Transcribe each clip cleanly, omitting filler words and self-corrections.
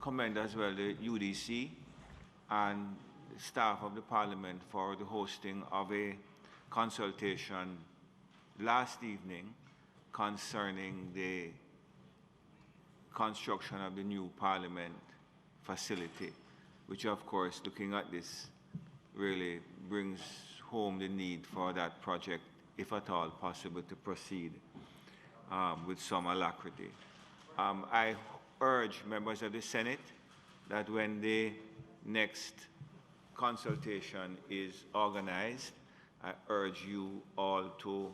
commend as well the UDC and staff of the Parliament for the hosting of a consultation last evening concerning the construction of the new Parliament facility, which of course, looking at this, really brings home the need for that project, if at all possible, to proceed with some alacrity. I urge members of the Senate that when the next consultation is organized, I urge you all to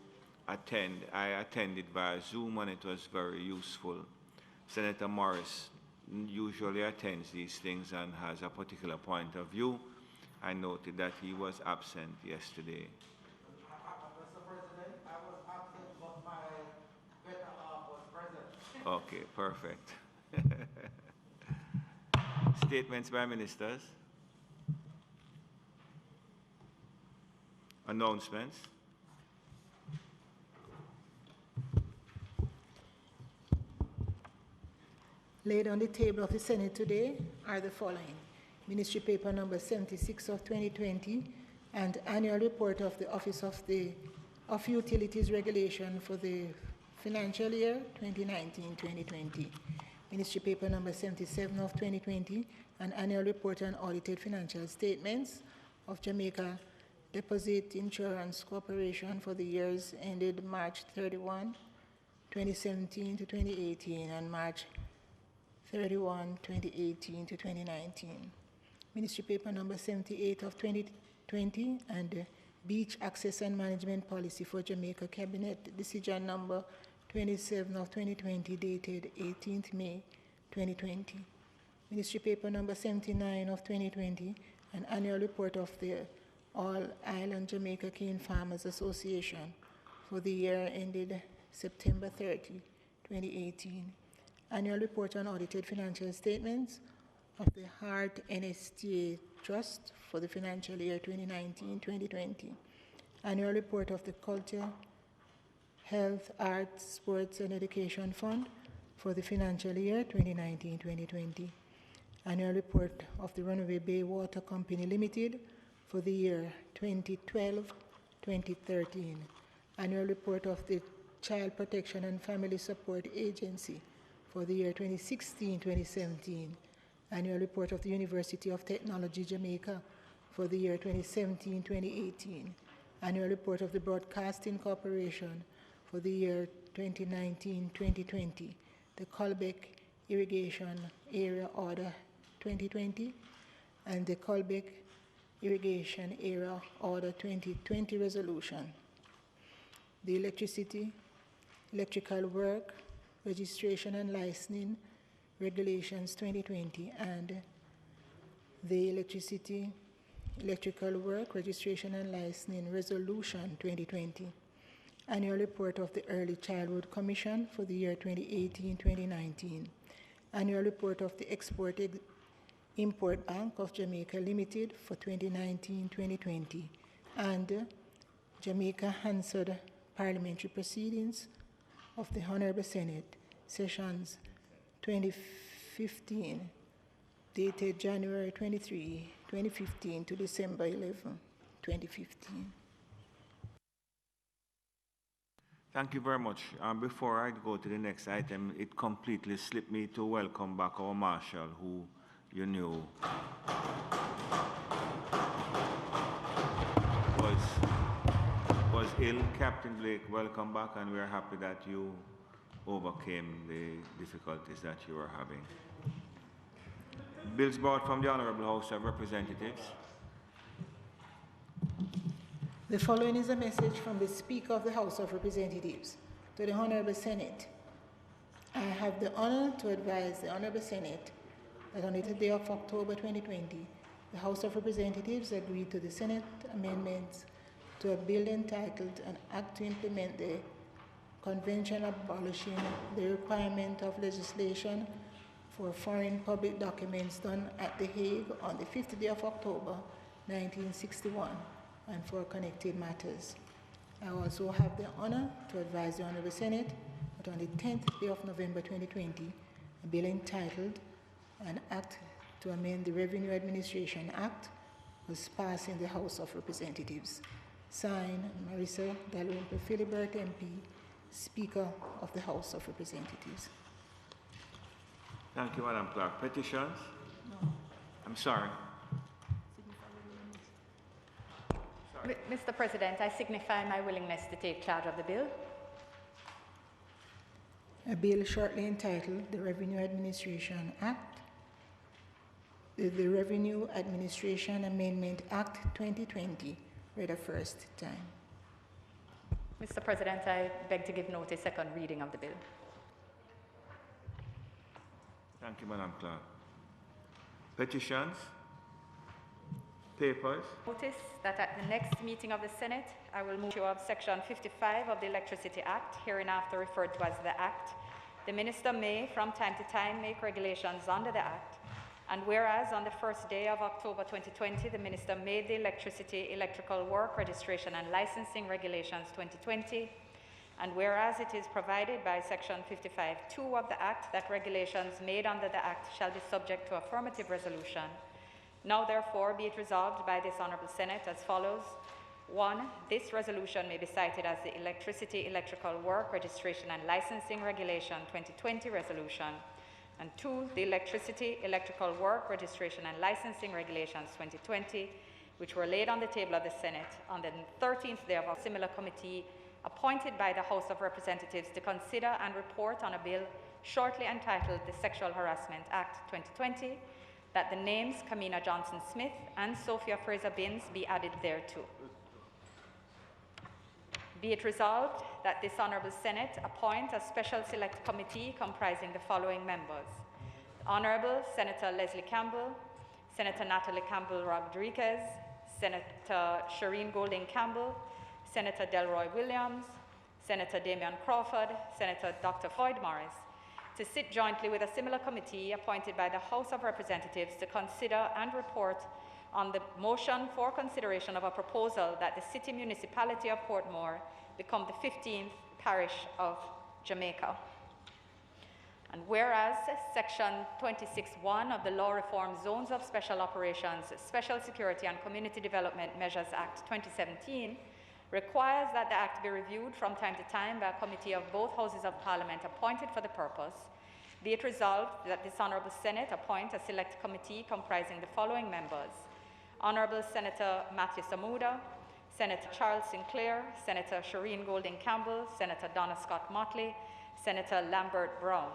attend. I attended via Zoom and it was very useful. Senator Morris usually attends these things and has a particular point of view. I noted that he was absent yesterday. Mr. President, I was absent, but my better half was present. Okay, perfect. Statements by ministers. Announcements. Laid on the table of the Senate today are the following: Ministry Paper number 76 of 2020 and Annual Report of the Office of Utilities Regulation for the financial year 2019-2020. Ministry Paper number 77 of 2020 and Annual Report on Audited Financial Statements of Jamaica Deposit Insurance Corporation for the years ended March 31, 2017 to 2018 and March 31, 2018 to 2019. Ministry Paper number 78 of 2020 and Beach Access and Management Policy for Jamaica Cabinet Decision number 27 of 2020 dated 18th May 2020. Ministry Paper number 79 of 2020 and Annual Report of the All Island Jamaica Cane Farmers Association for the year ended September 30, 2018. Annual Report on Audited Financial Statements of the Hart NSTA Trust for the financial year 2019-2020. Annual Report of the Culture, Health, Arts, Sports and Education Fund for the financial year 2019-2020. Annual Report of the Runaway Bay Water Company Limited for the year 2012-2013. Annual Report of the Child Protection and Family Support Agency for the year 2016-2017. Annual Report of the University of Technology Jamaica for the year 2017-2018. Annual Report of the Broadcasting Corporation for the year 2019-2020. The Colbeck Irrigation Area Order 2020 and the Colbeck Irrigation Area Order 2020 Resolution. The Electrical Work, Registration and Licensing Regulations 2020 and the Electrical Work, Registration and Licensing Resolution 2020. Annual Report of the Early Childhood Commission for the year 2018-2019. Annual Report of the Export-Import Bank of Jamaica Limited for 2019-2020 and Jamaica Hansard Parliamentary Proceedings of the Honorable Senate, Sessions 2015, dated January 23, 2015 to December 11, 2015. Thank you very much. Before I go to the next item, it completely slipped me to welcome back our Marshal, who you knew was ill. Captain Blake, welcome back, and we're happy that you overcame the difficulties that you were having. Bills brought from the Honorable House of Representatives. The following is a message from the Speaker of the House of Representatives to the Honorable Senate. I have the honor to advise the Honorable Senate that on the day of October 2020, the House of Representatives agreed to the Senate amendments to a bill entitled An Act to Implement the Convention abolishing the requirement of legislation for foreign public documents done at The Hague on the 5th day of October 1961 and for connected matters. I also have the honor to advise the Honorable Senate that on the 10th day of November 2020, a bill entitled an act to amend the Revenue Administration Act was passed in the House of Representatives. Signed, Marissa Dalrymple Philibert, MP, Speaker of the House of Representatives. Thank you, Madam Clerk. Petitions? No. I'm sorry. Mr. President, I signify my willingness to take charge of the bill. A bill shortly entitled the Revenue Administration Act, the Revenue Administration Amendment Act 2020, read a first time. Mr. President, I beg to give notice second reading of the bill. Thank you, Madam Clerk. Petitions? Papers? Notice that at the next meeting of the Senate, I will move to Section 55 of the Electricity Act, hereinafter referred to as the Act. The Minister may, from time to time, make regulations under the Act. And whereas on the first day of October 2020, the Minister made the Electricity, Electrical Work, Registration and Licensing Regulations 2020, and whereas it is provided by Section 55(2) of the Act that regulations made under the Act shall be subject to affirmative resolution, now therefore be it resolved by this Honourable Senate as follows. 1. This resolution may be cited as the Electricity, Electrical Work, Registration and Licensing Regulation 2020 resolution. And 2. The Electricity, Electrical Work, Registration and Licensing Regulations 2020, which were laid on the table of the Senate on the 13th day of a similar committee appointed by the House of Representatives to consider and report on a bill shortly entitled the Sexual Harassment Act 2020, that the names Kamina Johnson-Smith and Sophia Fraser-Binns be added thereto. Be it resolved that this Honourable Senate appoint a special select committee comprising the following members: Honourable Senator Leslie Campbell, Senator Natalie Campbell-Rodriguez, Senator Shireen Golding-Campbell, Senator Delroy Williams, Senator Damian Crawford, Senator Dr. Floyd Morris, to sit jointly with a similar committee appointed by the House of Representatives to consider and report on the motion for consideration of a proposal that the City Municipality of Portmore become the 15th parish of Jamaica. And whereas Section 26(1) of the Law Reform Zones of Special Operations, Special Security and Community Development Measures Act 2017 requires that the Act be reviewed from time to time by a committee of both Houses of Parliament appointed for the purpose, be it resolved that this Honourable Senate appoint a select committee comprising the following members: Honourable Senator Matthew Samuda, Senator Charles Sinclair, Senator Shireen Golding-Campbell, Senator Donna Scott Motley, Senator Lambert Brown,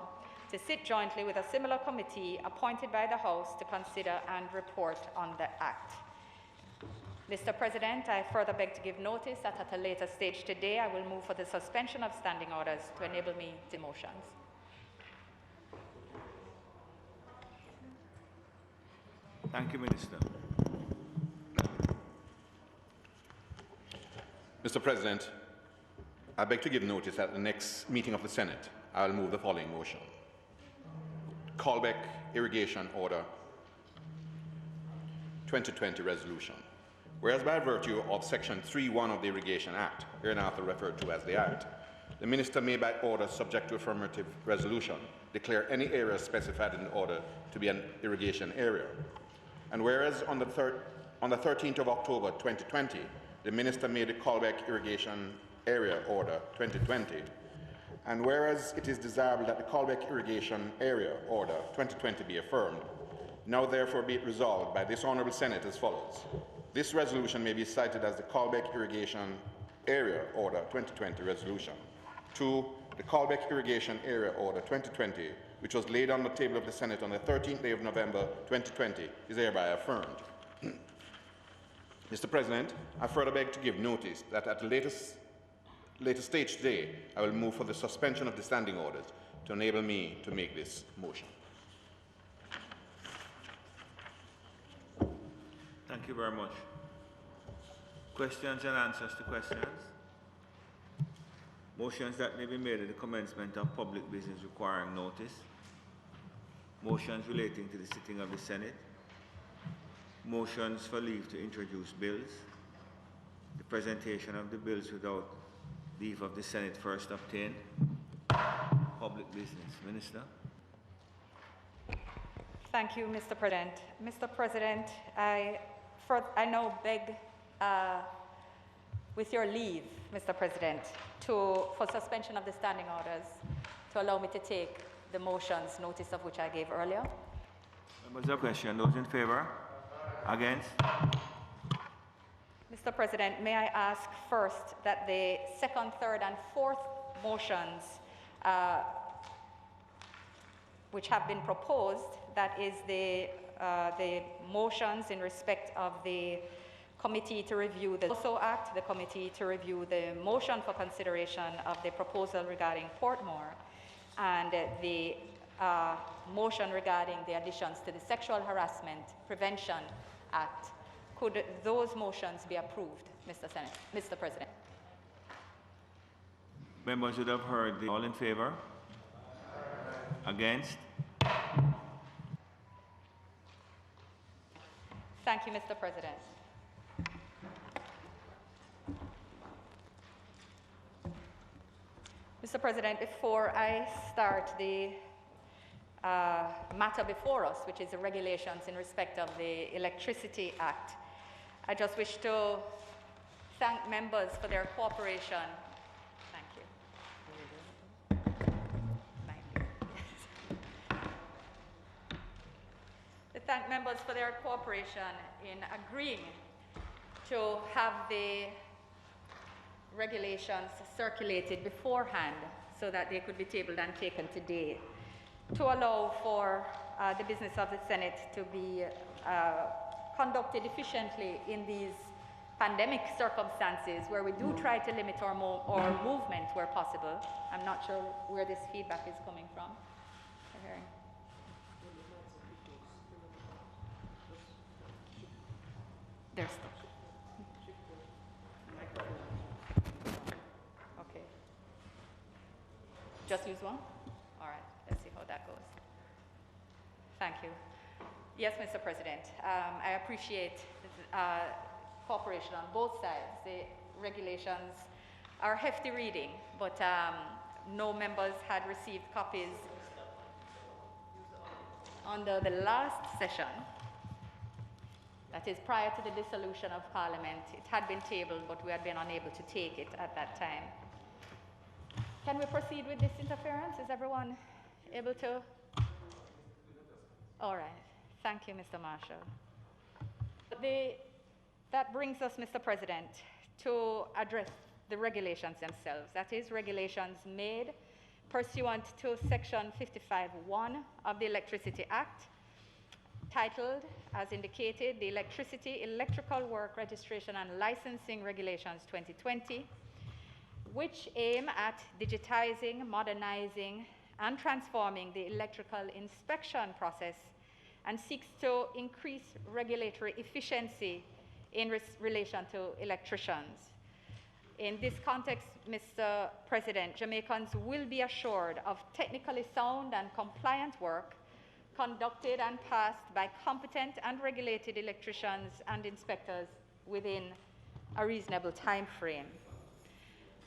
to sit jointly with a similar committee appointed by the House to consider and report on the Act. Mr. President, I further beg to give notice that at a later stage today, I will move for the suspension of standing orders to enable me to motions. Thank you, Minister. Mr. President, I beg to give notice at the next meeting of the Senate, I will move the following motion. Callback Irrigation Order 2020 Resolution. Whereas by virtue of Section 3(1) of the Irrigation Act, hereinafter referred to as the Act, the Minister may by order subject to affirmative resolution declare any area specified in the order to be an irrigation area. And whereas on the 13th of October 2020, the Minister made a callback irrigation area order 2020, and whereas it is desirable that the callback irrigation area order 2020 be affirmed, now therefore be it resolved by this Honourable Senate as follows. This resolution may be cited as the callback irrigation area order 2020 resolution. 2. The callback irrigation area order 2020, which was laid on the table of the Senate on the 13th day of November 2020, is hereby affirmed. Mr. President, I further beg to give notice that at a later stage today, I will move for the suspension of the standing orders to enable me to make this motion. Thank you very much. Questions and answers to questions? Motions that may be made at the commencement of public business requiring notice. Motions relating to the sitting of the Senate. Motions for leave to introduce bills. The presentation of the bills without leave of the Senate first obtained. Public business. Minister. Thank you, Mr. President. Mr. President, I now beg, with your leave, Mr. President, for suspension of the standing orders, to allow me to take the motions, notice of which I gave earlier. Members of question, those in favor? Against? Mr. President, may I ask first that the second, third, and fourth motions which have been proposed, that is the motions in respect of the committee to review the Also Act, the committee to review the motion for consideration of the proposal regarding Portmore, and the motion regarding the additions to the Sexual Harassment Prevention Act. Could those motions be approved, Mr. President? Members would have heard all in favor? Against? Thank you, Mr. President. Mr. President, before I start the matter before us, which is the regulations in respect of the Electricity Act, I just wish to thank members for their cooperation. Thank you. To thank members for their cooperation in agreeing to have the regulations circulated beforehand so that they could be tabled and taken today, to allow for the business of the Senate to be conducted efficiently in these pandemic circumstances where we do try to limit our movement where possible. I'm not sure where this feedback is coming from. They're stuck. Okay. Just use one? All right, let's see how that goes. Thank you. Yes, Mr. President, I appreciate cooperation on both sides. The regulations are hefty reading, but no members had received copies under the last session. That is prior to the dissolution of Parliament. It had been tabled, but we had been unable to take it at that time. Can we proceed with this interference? Is everyone able to? All right. Thank you, Mr. Marshall. That brings us, Mr. President, to address the regulations themselves. That is, regulations made pursuant to Section 55(1) of the Electricity Act, titled, as indicated, the Electrical Work Registration and Licensing Regulations 2020, which aim at digitizing, modernizing, and transforming the electrical inspection process and seeks to increase regulatory efficiency in relation to electricians. In this context, Mr. President, Jamaicans will be assured of technically sound and compliant work conducted and passed by competent and regulated electricians and inspectors within a reasonable time frame.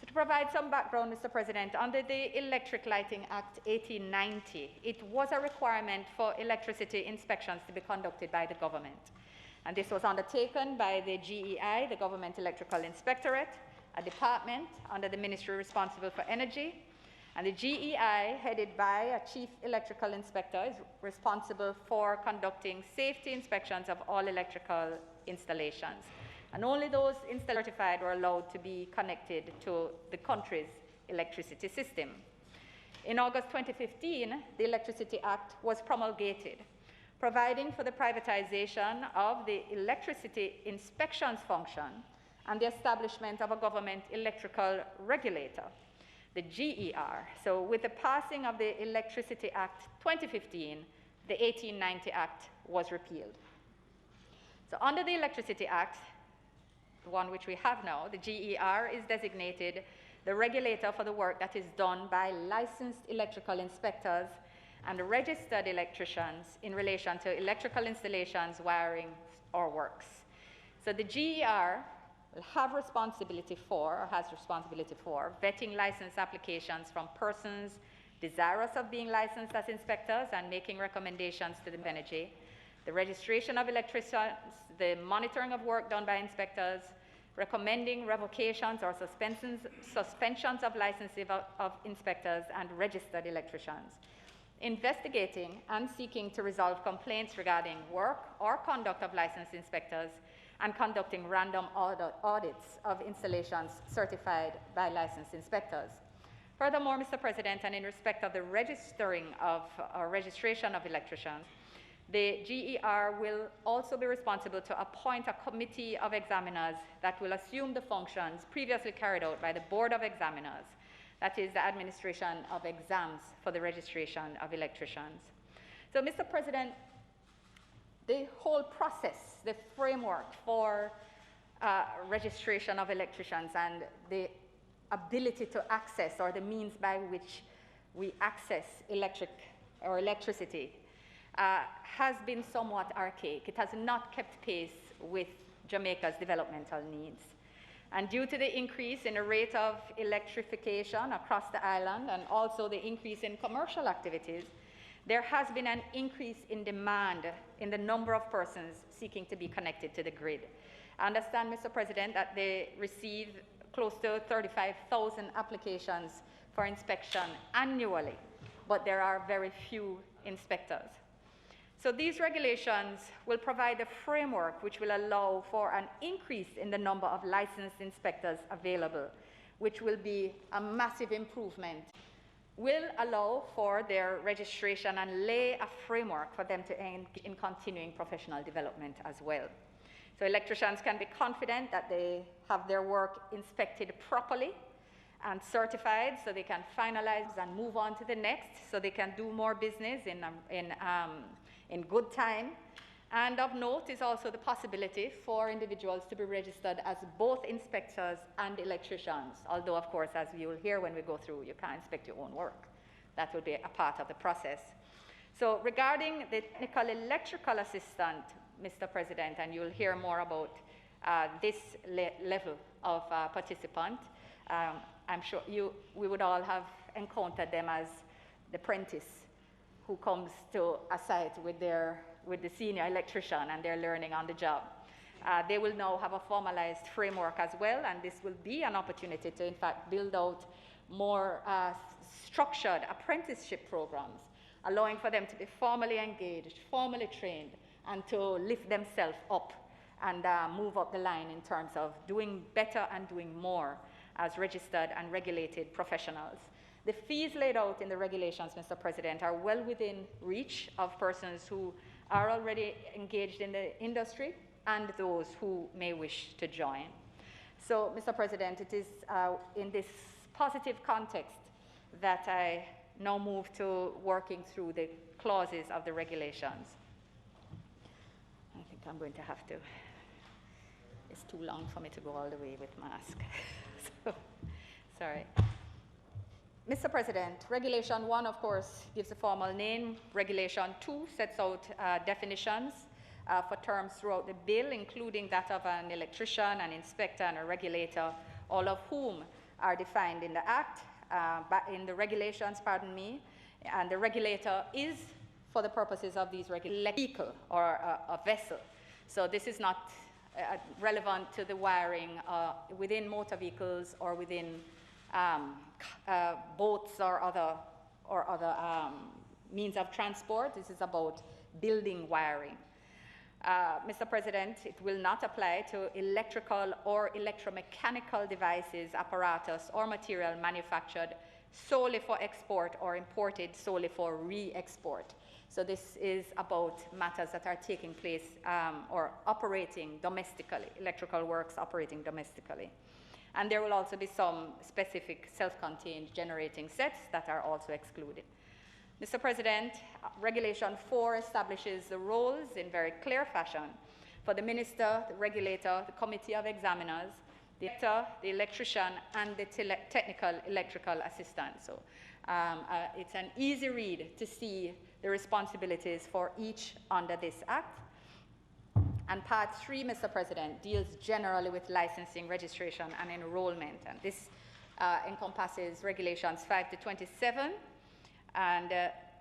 So to provide some background, Mr. President, under the Electric Lighting Act 1890, it was a requirement for electricity inspections to be conducted by the government. And this was undertaken by the GEI, the Government Electrical Inspectorate, a department under the ministry responsible for energy. And the GEI, headed by a chief electrical inspector, is responsible for conducting safety inspections of all electrical installations. And only those certified were allowed to be connected to the country's electricity system. In August 2015, the Electricity Act was promulgated, providing for the privatization of the electricity inspections function and the establishment of a government electrical regulator, the GER. So with the passing of the Electricity Act 2015, the 1890 Act was repealed. So under the Electricity Act, the one which we have now, the GER is designated the regulator for the work that is done by licensed electrical inspectors and registered electricians in relation to electrical installations, wiring, or works. So the GER will have responsibility for, or has responsibility for, vetting license applications from persons desirous of being licensed as inspectors and making recommendations to the energy, the registration of electricians, the monitoring of work done by inspectors, recommending revocations or suspensions of licenses of inspectors and registered electricians, investigating and seeking to resolve complaints regarding work or conduct of licensed inspectors, and conducting random audits of installations certified by licensed inspectors. Furthermore, Mr. President, and in respect of the registration of electricians, the GER will also be responsible to appoint a committee of examiners that will assume the functions previously carried out by the Board of Examiners, that is, the administration of exams for the registration of electricians. So, Mr. President, the whole process, the framework for registration of electricians and the ability to access, or the means by which we access electricity has been somewhat archaic. It has not kept pace with Jamaica's developmental needs. And due to the increase in the rate of electrification across the island and also the increase in commercial activities, there has been an increase in demand in the number of persons seeking to be connected to the grid. I understand, Mr. President, that they receive close to 35,000 applications for inspection annually, but there are very few inspectors. So these regulations will provide a framework which will allow for an increase in the number of licensed inspectors available, which will be a massive improvement, will allow for their registration and lay a framework for them to end in continuing professional development as well. So electricians can be confident that they have their work inspected properly and certified, so they can finalize and move on to the next, so they can do more business in good time. And of note is also the possibility for individuals to be registered as both inspectors and electricians, although, of course, as you will hear when we go through, you can't inspect your own work. That will be a part of the process. So regarding the technical electrical assistant, Mr. President, and you'll hear more about this level of participant, I'm sure we would all have encountered them as the apprentice who comes to a site with the senior electrician and they're learning on the job. They will now have a formalized framework as well, and this will be an opportunity to, in fact, build out more structured apprenticeship programs, allowing for them to be formally engaged, formally trained, and to lift themselves up and move up the line in terms of doing better and doing more as registered and regulated professionals. The fees laid out in the regulations, Mr. President, are well within reach of persons who are already engaged in the industry and those who may wish to join. So, Mr. President, it is in this positive context that I now move to working through the clauses of the regulations. I think I'm going to have to, it's too long for me to go all the way with mask. So, sorry. Mr. President, Regulation 1, of course, gives a formal name. Regulation 2 sets out definitions for terms throughout the bill, including that of an electrician, an inspector, and a regulator, all of whom are defined in the Act, in the regulations, pardon me, and the regulator is, for the purposes of these regulations, a vehicle or a vessel. So this is not relevant to the wiring within motor vehicles or within boats or other means of transport. This is about building wiring. Mr. President, it will not apply to electrical or electromechanical devices, apparatus, or material manufactured solely for export or imported solely for re-export. So this is about matters that are taking place or operating domestically, electrical works operating domestically. And there will also be some specific self-contained generating sets that are also excluded. Mr. President, Regulation 4 establishes the roles in very clear fashion for the minister, the regulator, the committee of examiners, the electrician, and the technical electrical assistant. So it's an easy read to see the responsibilities for each under this Act. And Part 3, Mr. President, deals generally with licensing, registration, and enrollment. And this encompasses Regulations 5 to 27, And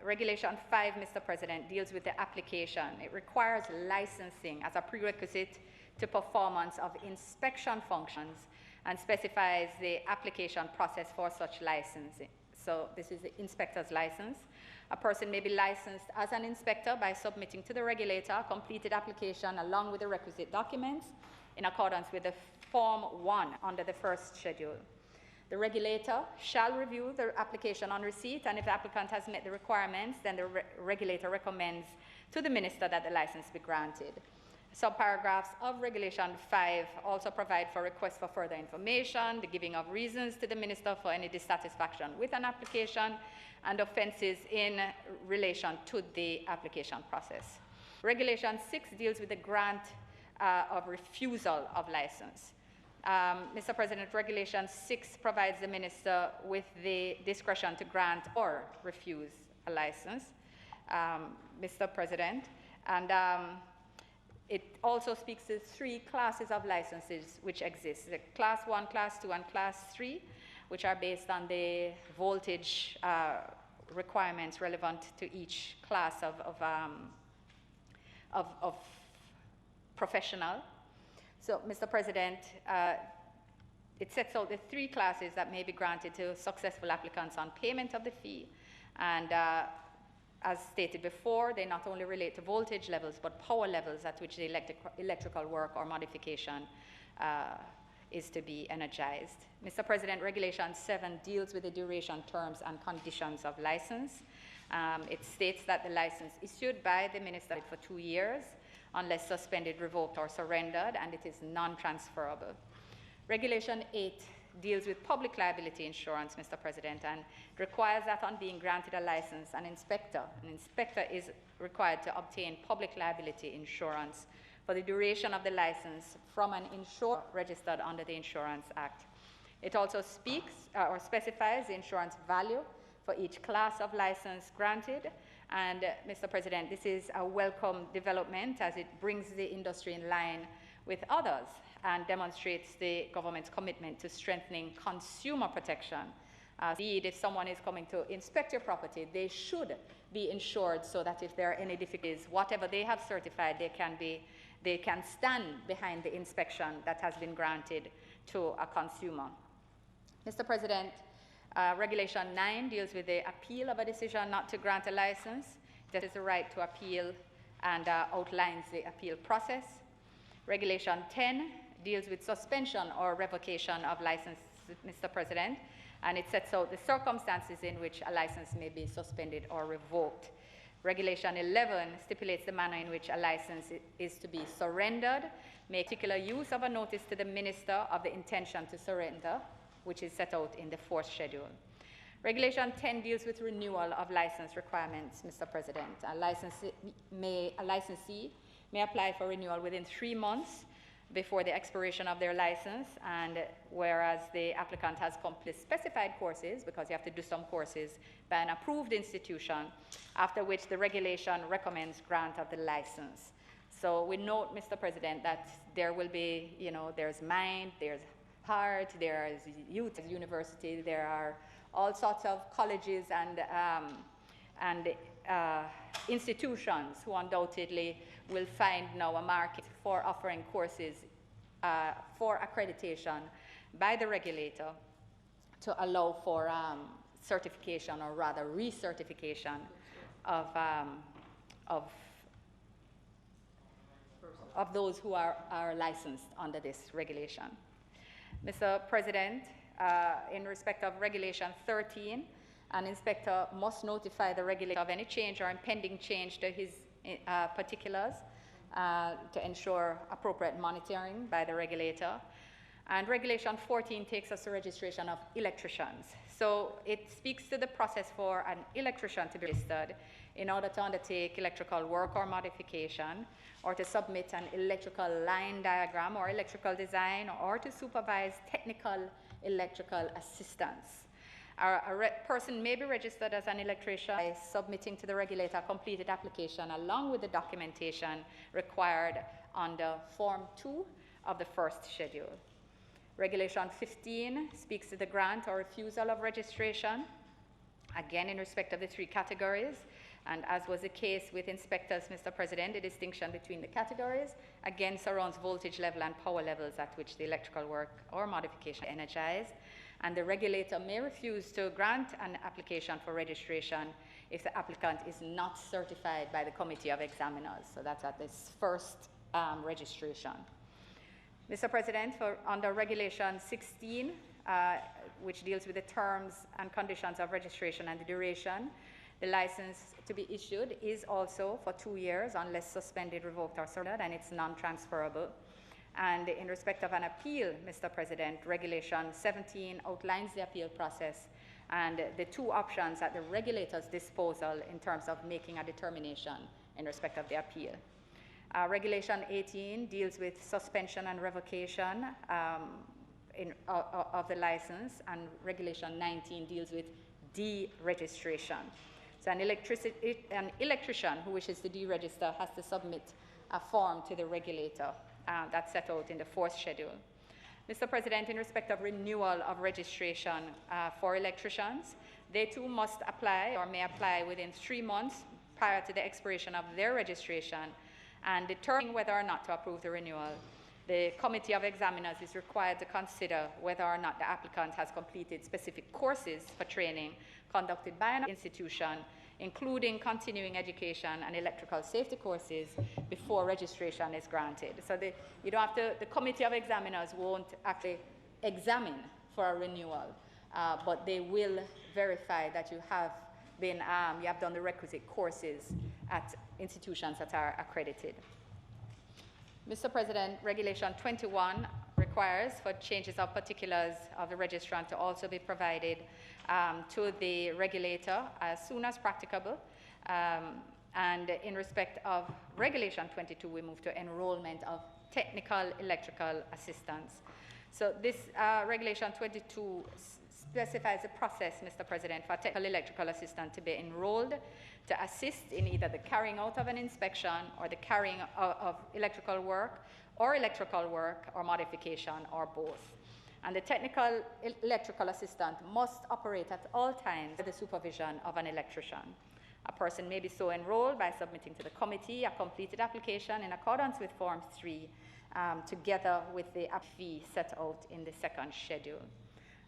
Regulation 5, Mr. President, deals with the application. It requires licensing as a prerequisite to performance of inspection functions and specifies the application process for such licensing. So this is the inspector's license. A person may be licensed as an inspector by submitting to the regulator a completed application along with the requisite documents in accordance with the Form 1 under the first schedule. The regulator shall review the application on receipt, and if the applicant has met the requirements, then the regulator recommends to the minister that the license be granted. Subparagraphs of Regulation 5 also provide for requests for further information, the giving of reasons to the minister for any dissatisfaction with an application, and offences in relation to the application process. Regulation 6 deals with the grant of refusal of license. Mr. President, Regulation 6 provides the minister with the discretion to grant or refuse a license, Mr. President, and it also speaks to 3 classes of licenses which exist, the Class 1, Class 2, and Class 3, which are based on the voltage requirements relevant to each class of professional. So, Mr. President, it sets out the 3 classes that may be granted to successful applicants on payment of the fee. And as stated before, they not only relate to voltage levels, but power levels at which the electrical work or modification is to be energized. Mr. President, Regulation 7 deals with the duration, terms, and conditions of license. It states that the license issued by the minister for 2 years, unless suspended, revoked, or surrendered, and it is non-transferable. Regulation 8 deals with public liability insurance, Mr. President, and requires that on being granted a license, an inspector is required to obtain public liability insurance for the duration of the license from an insurer registered under the Insurance Act. It also speaks or specifies the insurance value for each class of license granted. And Mr. President, this is a welcome development as it brings the industry in line with others and demonstrates the government's commitment to strengthening consumer protection. Indeed, if someone is coming to inspect your property, they should be insured so that if there are any difficulties, whatever they have certified, they can stand behind the inspection that has been granted to a consumer. Mr. President, Regulation 9 deals with the appeal of a decision not to grant a license. That is the right to appeal and outlines the appeal process. Regulation 10 deals with suspension or revocation of license, Mr. President, and it sets out the circumstances in which a license may be suspended or revoked. Regulation 11 stipulates the manner in which a license is to be surrendered, make particular use of a notice to the minister of the intention to surrender, which is set out in the 4th schedule. Regulation 10 deals with renewal of license requirements, Mr. President. A licensee may apply for renewal within 3 months before the expiration of their license, and whereas the applicant has completed specified courses, because you have to do some courses by an approved institution, after which the regulation recommends grant of the license. So we note, Mr. President, that there will be, there's mind, there's heart, there's youth university, there are all sorts of colleges and institutions who undoubtedly will find now a market for offering courses for accreditation by the regulator to allow for certification, or rather recertification of those who are licensed under this regulation. Mr. President, in respect of Regulation 13, an inspector must notify the regulator of any change or impending change to his particulars to ensure appropriate monitoring by the regulator. And Regulation 14 takes us to registration of electricians. So it speaks to the process for an electrician to be registered in order to undertake electrical work or modification, or to submit an electrical line diagram or electrical design, or to supervise technical electrical assistance. A person may be registered as an electrician by submitting to the regulator a completed application along with the documentation required under Form 2 of the 1st schedule. Regulation 15 speaks to the grant or refusal of registration. Again, in respect of the three categories, and as was the case with inspectors, Mr. President, the distinction between the categories again surrounds voltage level and power levels at which the electrical work or modification energized, and the regulator may refuse to grant an application for registration if the applicant is not certified by the Committee of Examiners. So that's at this first registration. Mr. President, under Regulation 16, which deals with the terms and conditions of registration and the duration, the license to be issued is also for 2 years unless suspended, revoked, or surrendered, and it's non-transferable. And in respect of an appeal, Mr. President, Regulation 17 outlines the appeal process and the two options at the regulator's disposal in terms of making a determination in respect of the appeal. Regulation 18 deals with suspension and revocation of the license, and Regulation 19 deals with deregistration. So an electrician who wishes to deregister has to submit a form to the regulator that's set out in the 4th schedule. Mr. President, in respect of renewal of registration for electricians, they too must apply or may apply within 3 months prior to the expiration of their registration, and determining whether or not to approve the renewal. The Committee of Examiners is required to consider whether or not the applicant has completed specific courses for training conducted by an institution, including continuing education and electrical safety courses, before registration is granted. So the Committee of Examiners won't actually examine for a renewal, but they will verify that you have done the requisite courses at institutions that are accredited. Mr. President, Regulation 21 requires for changes of particulars of the registrant to also be provided to the regulator as soon as practicable. And in respect of Regulation 22, we move to enrollment of technical electrical assistants. So this Regulation 22 specifies a process, Mr. President, for a technical electrical assistant to be enrolled to assist in either the carrying out of an inspection or the carrying of electrical work or modification, or both. And the technical electrical assistant must operate at all times with the supervision of an electrician. A person may be so enrolled by submitting to the committee a completed application in accordance with Form 3, together with the fee set out in the 2nd schedule.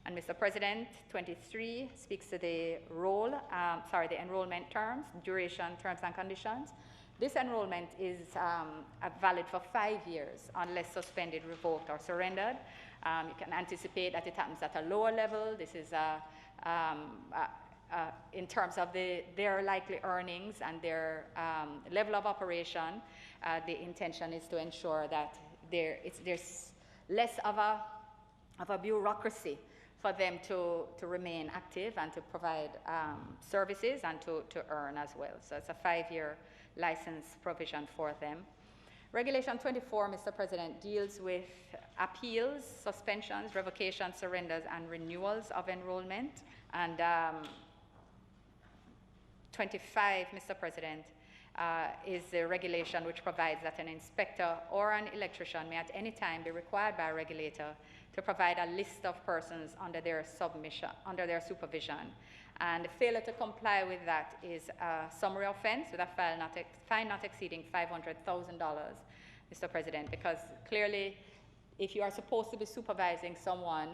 And Mr. President, 23 speaks to the the enrollment terms, duration, terms and conditions. This enrollment is valid for 5 years unless suspended, revoked, or surrendered. You can anticipate that it happens at a lower level. This is in terms of their likely earnings and their level of operation. The intention is to ensure that there's less of a bureaucracy for them to remain active and to provide services and to earn as well. So it's a 5-year license provision for them. Regulation 24, Mr. President, deals with appeals, suspensions, revocations, surrenders, and renewals of enrollment. And 25, Mr. President, is the regulation which provides that an inspector or an electrician may at any time be required by a regulator to provide a list of persons under their supervision. And failure to comply with that is a summary offense with a fine not exceeding $500,000, Mr. President, because clearly if you are supposed to be supervising someone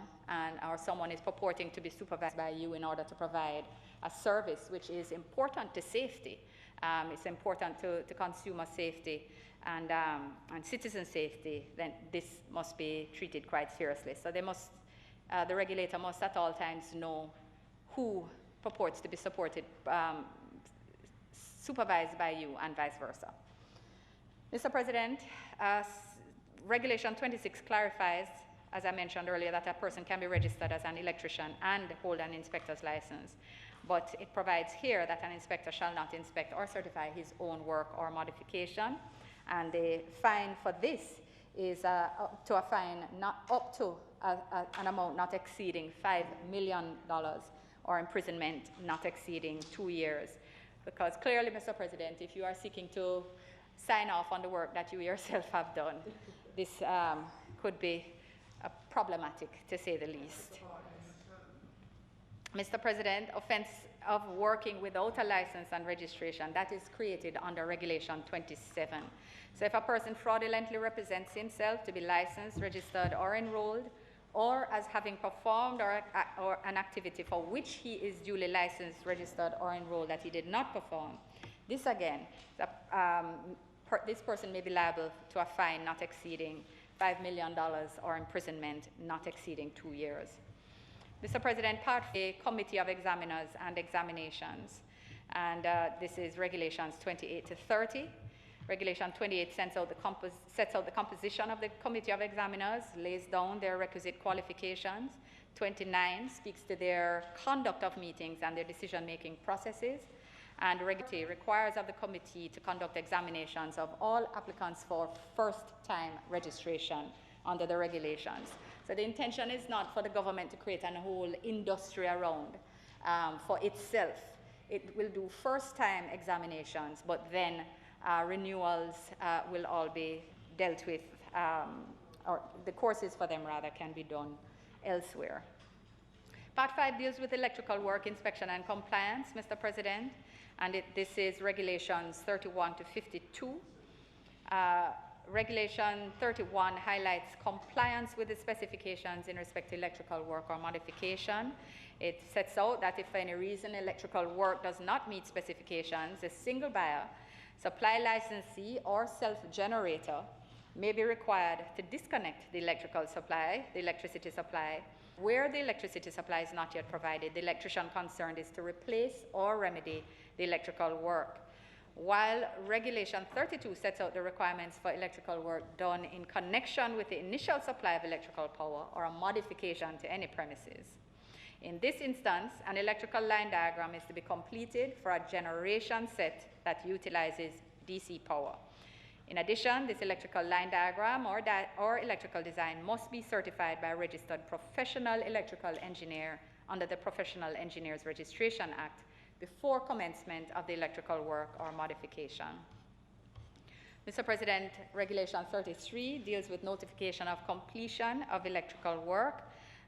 or someone is purporting to be supervised by you in order to provide a service which is important to safety, it's important to consumer safety and citizen safety, then this must be treated quite seriously. So the regulator must at all times know who purports to be supervised by you and vice versa. Mr. President, Regulation 26 clarifies, as I mentioned earlier, that a person can be registered as an electrician and hold an inspector's license. But it provides here that an inspector shall not inspect or certify his own work or modification. And the fine for this is up to an amount not exceeding $5 million or imprisonment not exceeding 2 years. Because clearly, Mr. President, if you are seeking to sign off on the work that you yourself have done, this could be problematic, to say the least. Mr. President, offense of working without a license and registration, that is created under Regulation 27. So if a person fraudulently represents himself to be licensed, registered, or enrolled, or as having performed or an activity for which he is duly licensed, registered, or enrolled that he did not perform, this again, this person may be liable to a fine not exceeding $5 million or imprisonment not exceeding 2 years. Mr. President, part of the Committee of Examiners and Examinations, and this is Regulations 28 to 30. Regulation 28 sets out the composition of the Committee of Examiners, lays down their requisite qualifications. 29 speaks to their conduct of meetings and their decision-making processes. And regularity requires of the committee to conduct examinations of all applicants for first-time registration under the regulations. So the intention is not for the government to create a whole industry around for itself. It will do first-time examinations, but then renewals will all be dealt with, or the courses for them rather can be done elsewhere. Part 5 deals with electrical work inspection and compliance, Mr. President, and this is Regulations 31 to 52. Regulation 31 highlights compliance with the specifications in respect to electrical work or modification. It sets out that if for any reason electrical work does not meet specifications, a single buyer, supply licensee, or self-generator may be required to disconnect the electricity supply. Where the electricity supply is not yet provided, the electrician concerned is to replace or remedy the electrical work. While Regulation 32 sets out the requirements for electrical work done in connection with the initial supply of electrical power or a modification to any premises. In this instance, an electrical line diagram is to be completed for a generation set that utilizes DC power. In addition, this electrical line diagram or electrical design must be certified by a registered professional electrical engineer under the Professional Engineers Registration Act before commencement of the electrical work or modification. Mr. President, Regulation 33 deals with notification of completion of electrical work,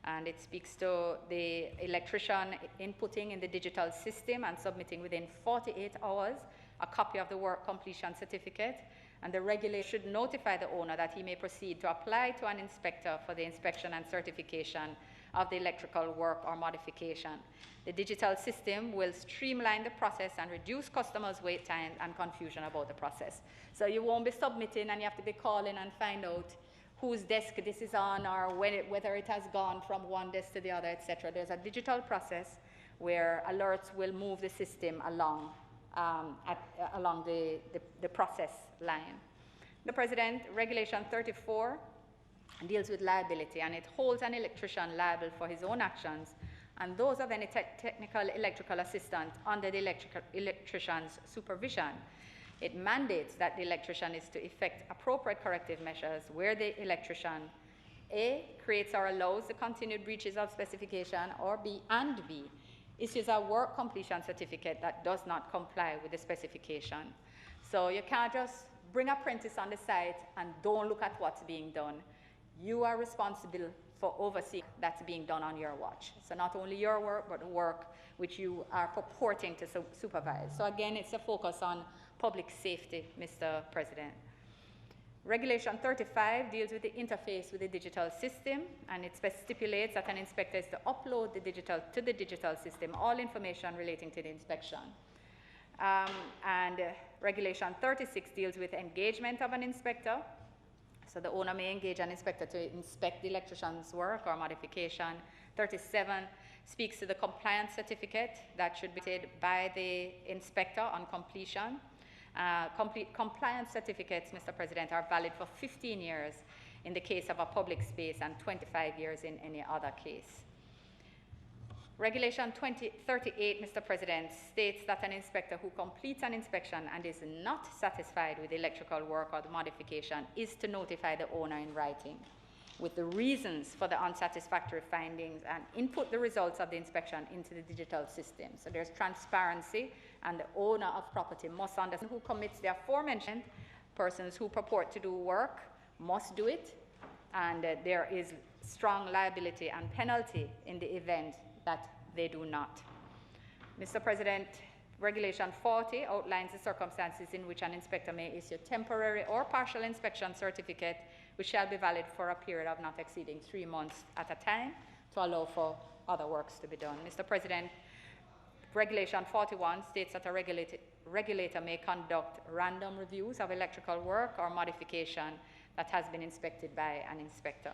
and it speaks to the electrician inputting in the digital system and submitting within 48 hours a copy of the work completion certificate, and the regulator should notify the owner that he may proceed to apply to an inspector for the inspection and certification of the electrical work or modification. The digital system will streamline the process and reduce customers' wait time and confusion about the process. So you won't be submitting and you have to be calling and find out whose desk this is on or whether it has gone from one desk to the other, etc. There's a digital process where alerts will move the system along along the process line. The President, Regulation 34 deals with liability, and it holds an electrician liable for his own actions and those of any technical electrical assistant under the electrician's supervision. It mandates that the electrician is to effect appropriate corrective measures where the electrician A, creates or allows the continued breaches of specification, or B, issues a work completion certificate that does not comply with the specification. So you can't just bring an apprentice on the site and don't look at what's being done. You are responsible for overseeing that's being done on your watch. So not only your work, but the work which you are purporting to supervise. So again, it's a focus on public safety, Mr. President. Regulation 35 deals with the interface with the digital system, and it stipulates that an inspector is to upload to the digital system all information relating to the inspection. Regulation 36 deals with engagement of an inspector. So the owner may engage an inspector to inspect the electrician's work or modification. 37 speaks to the compliance certificate that should be issued by the inspector on completion. Compliance certificates, Mr. President, are valid for 15 years in the case of a public space and 25 years in any other case. Regulation 38, Mr. President, states that an inspector who completes an inspection and is not satisfied with the electrical work or the modification is to notify the owner in writing with the reasons for the unsatisfactory findings and input the results of the inspection into the digital system. So there's transparency, and the owner of property must understand who commits the aforementioned. Persons who purport to do work must do it, and there is strong liability and penalty in the event that they do not. Mr. President, Regulation 40 outlines the circumstances in which an inspector may issue temporary or partial inspection certificate, which shall be valid for a period of not exceeding 3 months at a time to allow for other works to be done. Mr. President, Regulation 41 states that a regulator may conduct random reviews of electrical work or modification that has been inspected by an inspector.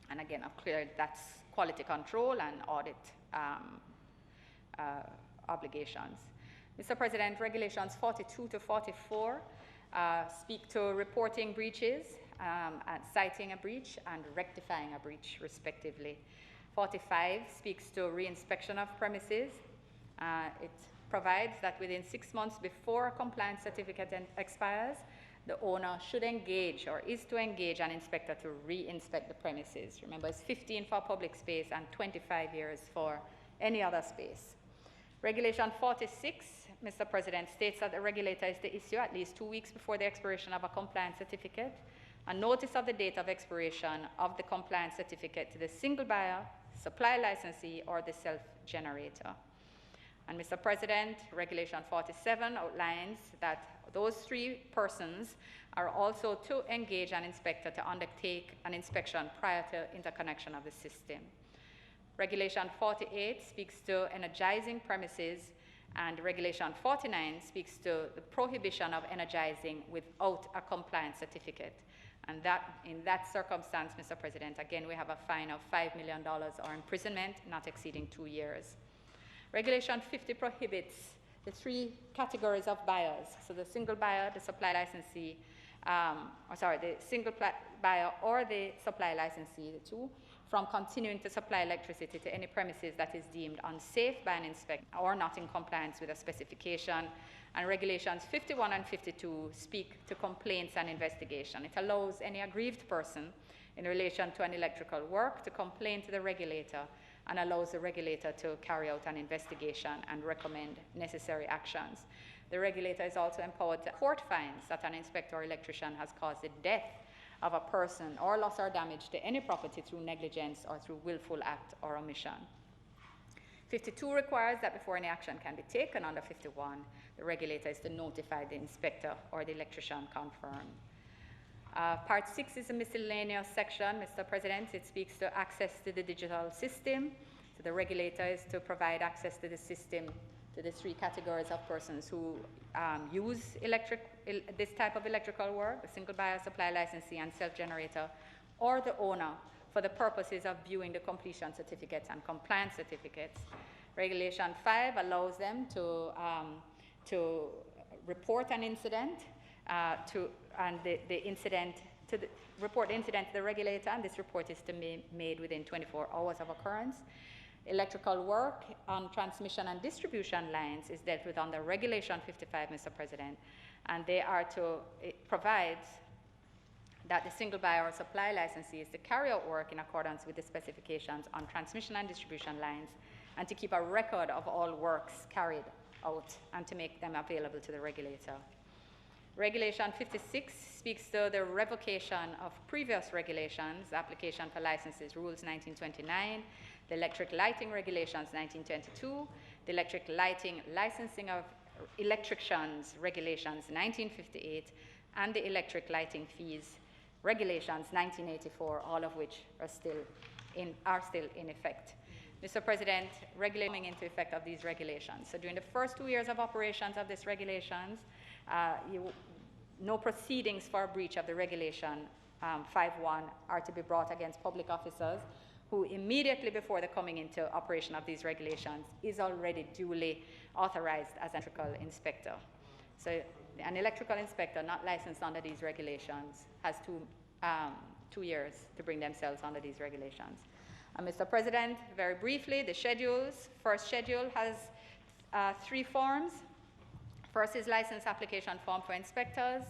And again, I've cleared that's quality control and audit obligations. Mr. President, Regulations 42 to 44 speak to reporting breaches, and citing a breach and rectifying a breach, respectively. 45 speaks to reinspection of premises. It provides that within 6 months before a compliance certificate expires, the owner should engage or is to engage an inspector to re-inspect the premises. Remember, it's 15 for public space and 25 years for any other space. Regulation 46, Mr. President, states that the regulator is to issue at least 2 weeks before the expiration of a compliance certificate a notice of the date of expiration of the compliance certificate to the single buyer, supply licensee, or the self-generator. And Mr. President, Regulation 47 outlines that those 3 persons are also to engage an inspector to undertake an inspection prior to interconnection of the system. Regulation 48 speaks to energizing premises, and Regulation 49 speaks to the prohibition of energizing without a compliance certificate. And that, in that circumstance, Mr. President, again, we have a fine of $5 million or imprisonment not exceeding 2 years. Regulation 50 prohibits the 3 categories of buyers. So the single buyer, the supply licensee, the single buyer or the supply licensee, the 2, from continuing to supply electricity to any premises that is deemed unsafe by an inspector or not in compliance with a specification. And Regulations 51 and 52 speak to complaints and investigation. It allows any aggrieved person in relation to an electrical work to complain to the regulator and allows the regulator to carry out an investigation and recommend necessary actions. The regulator is also empowered to court fines that an inspector or electrician has caused the death of a person or loss or damage to any property through negligence or through willful act or omission. 52 requires that before any action can be taken under 51, the regulator is to notify the inspector or the electrician confirmed. Part 6 is a miscellaneous section, Mr. President. It speaks to access to the digital system. So the regulator is to provide access to the system to the 3 categories of persons who use this type of electrical work, the single buyer, supply licensee, and self-generator, or the owner, for the purposes of viewing the completion certificates and compliance certificates. Regulation 5 allows them to report an incident report the incident to the regulator, and this report is to be made within 24 hours of occurrence. Electrical work on transmission and distribution lines is dealt with under Regulation 55, Mr. President, and it provides that the single buyer or supply licensee is to carry out work in accordance with the specifications on transmission and distribution lines, and to keep a record of all works carried out and to make them available to the regulator. Regulation 56 speaks to the revocation of previous regulations, application for licenses, rules 1929, the electric lighting regulations 1922, the electric lighting licensing of electricians regulations 1958, and the electric lighting fees regulations 1984, all of which are still in effect. Mr. President, regulating into effect of these regulations. So during the first 2 years of operations of these regulations, no proceedings for a breach of the regulation 5.1 are to be brought against public officers who immediately before the coming into operation of these regulations is already duly authorized as an electrical inspector. So an electrical inspector not licensed under these regulations has 2 years to bring themselves under these regulations. Mr. President, very briefly, the schedules. First schedule has 3 forms. First is license application form for inspectors.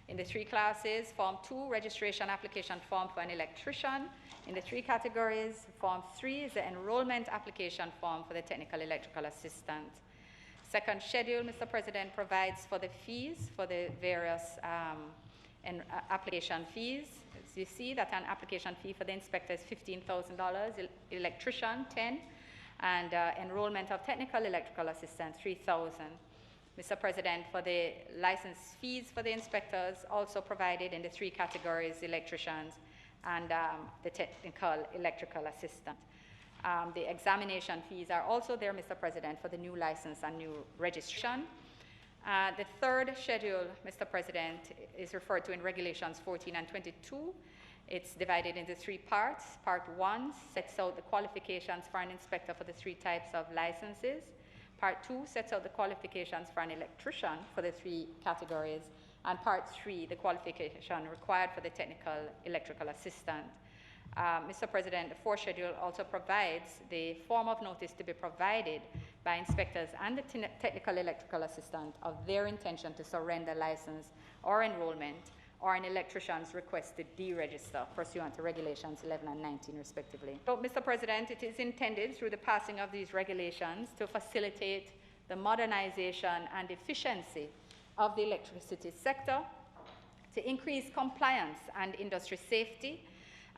In the 3 classes, Form 2, registration application form for an electrician. In the 3 categories, Form 3 is the enrollment application form for the technical electrical assistant. Second schedule, Mr. President, provides for the fees for the various application fees. As you see that an application fee for the inspector is $15,000, electrician $10,000, and enrollment of technical electrical assistants, 3,000. Mr. President, for the license fees for the inspectors, also provided in the 3 categories, electricians and the technical electrical assistant. The examination fees are also there, Mr. President, for the new license and new registration. The 3rd schedule, Mr. President, is referred to in Regulations 14 and 22. It's divided into 3 parts. Part 1 sets out the qualifications for an inspector for the 3 types of licenses. Part 2 sets out the qualifications for an electrician for the 3 categories. And Part 3, the qualification required for the technical electrical assistant. Mr. President, the 4th schedule also provides the form of notice to be provided by inspectors and the technical electrical assistant of their intention to surrender license or enrollment, or an electrician's request to deregister pursuant to Regulations 11 and 19, respectively. So, Mr. President, it is intended through the passing of these regulations to facilitate the modernization and efficiency of the electricity sector, to increase compliance and industry safety,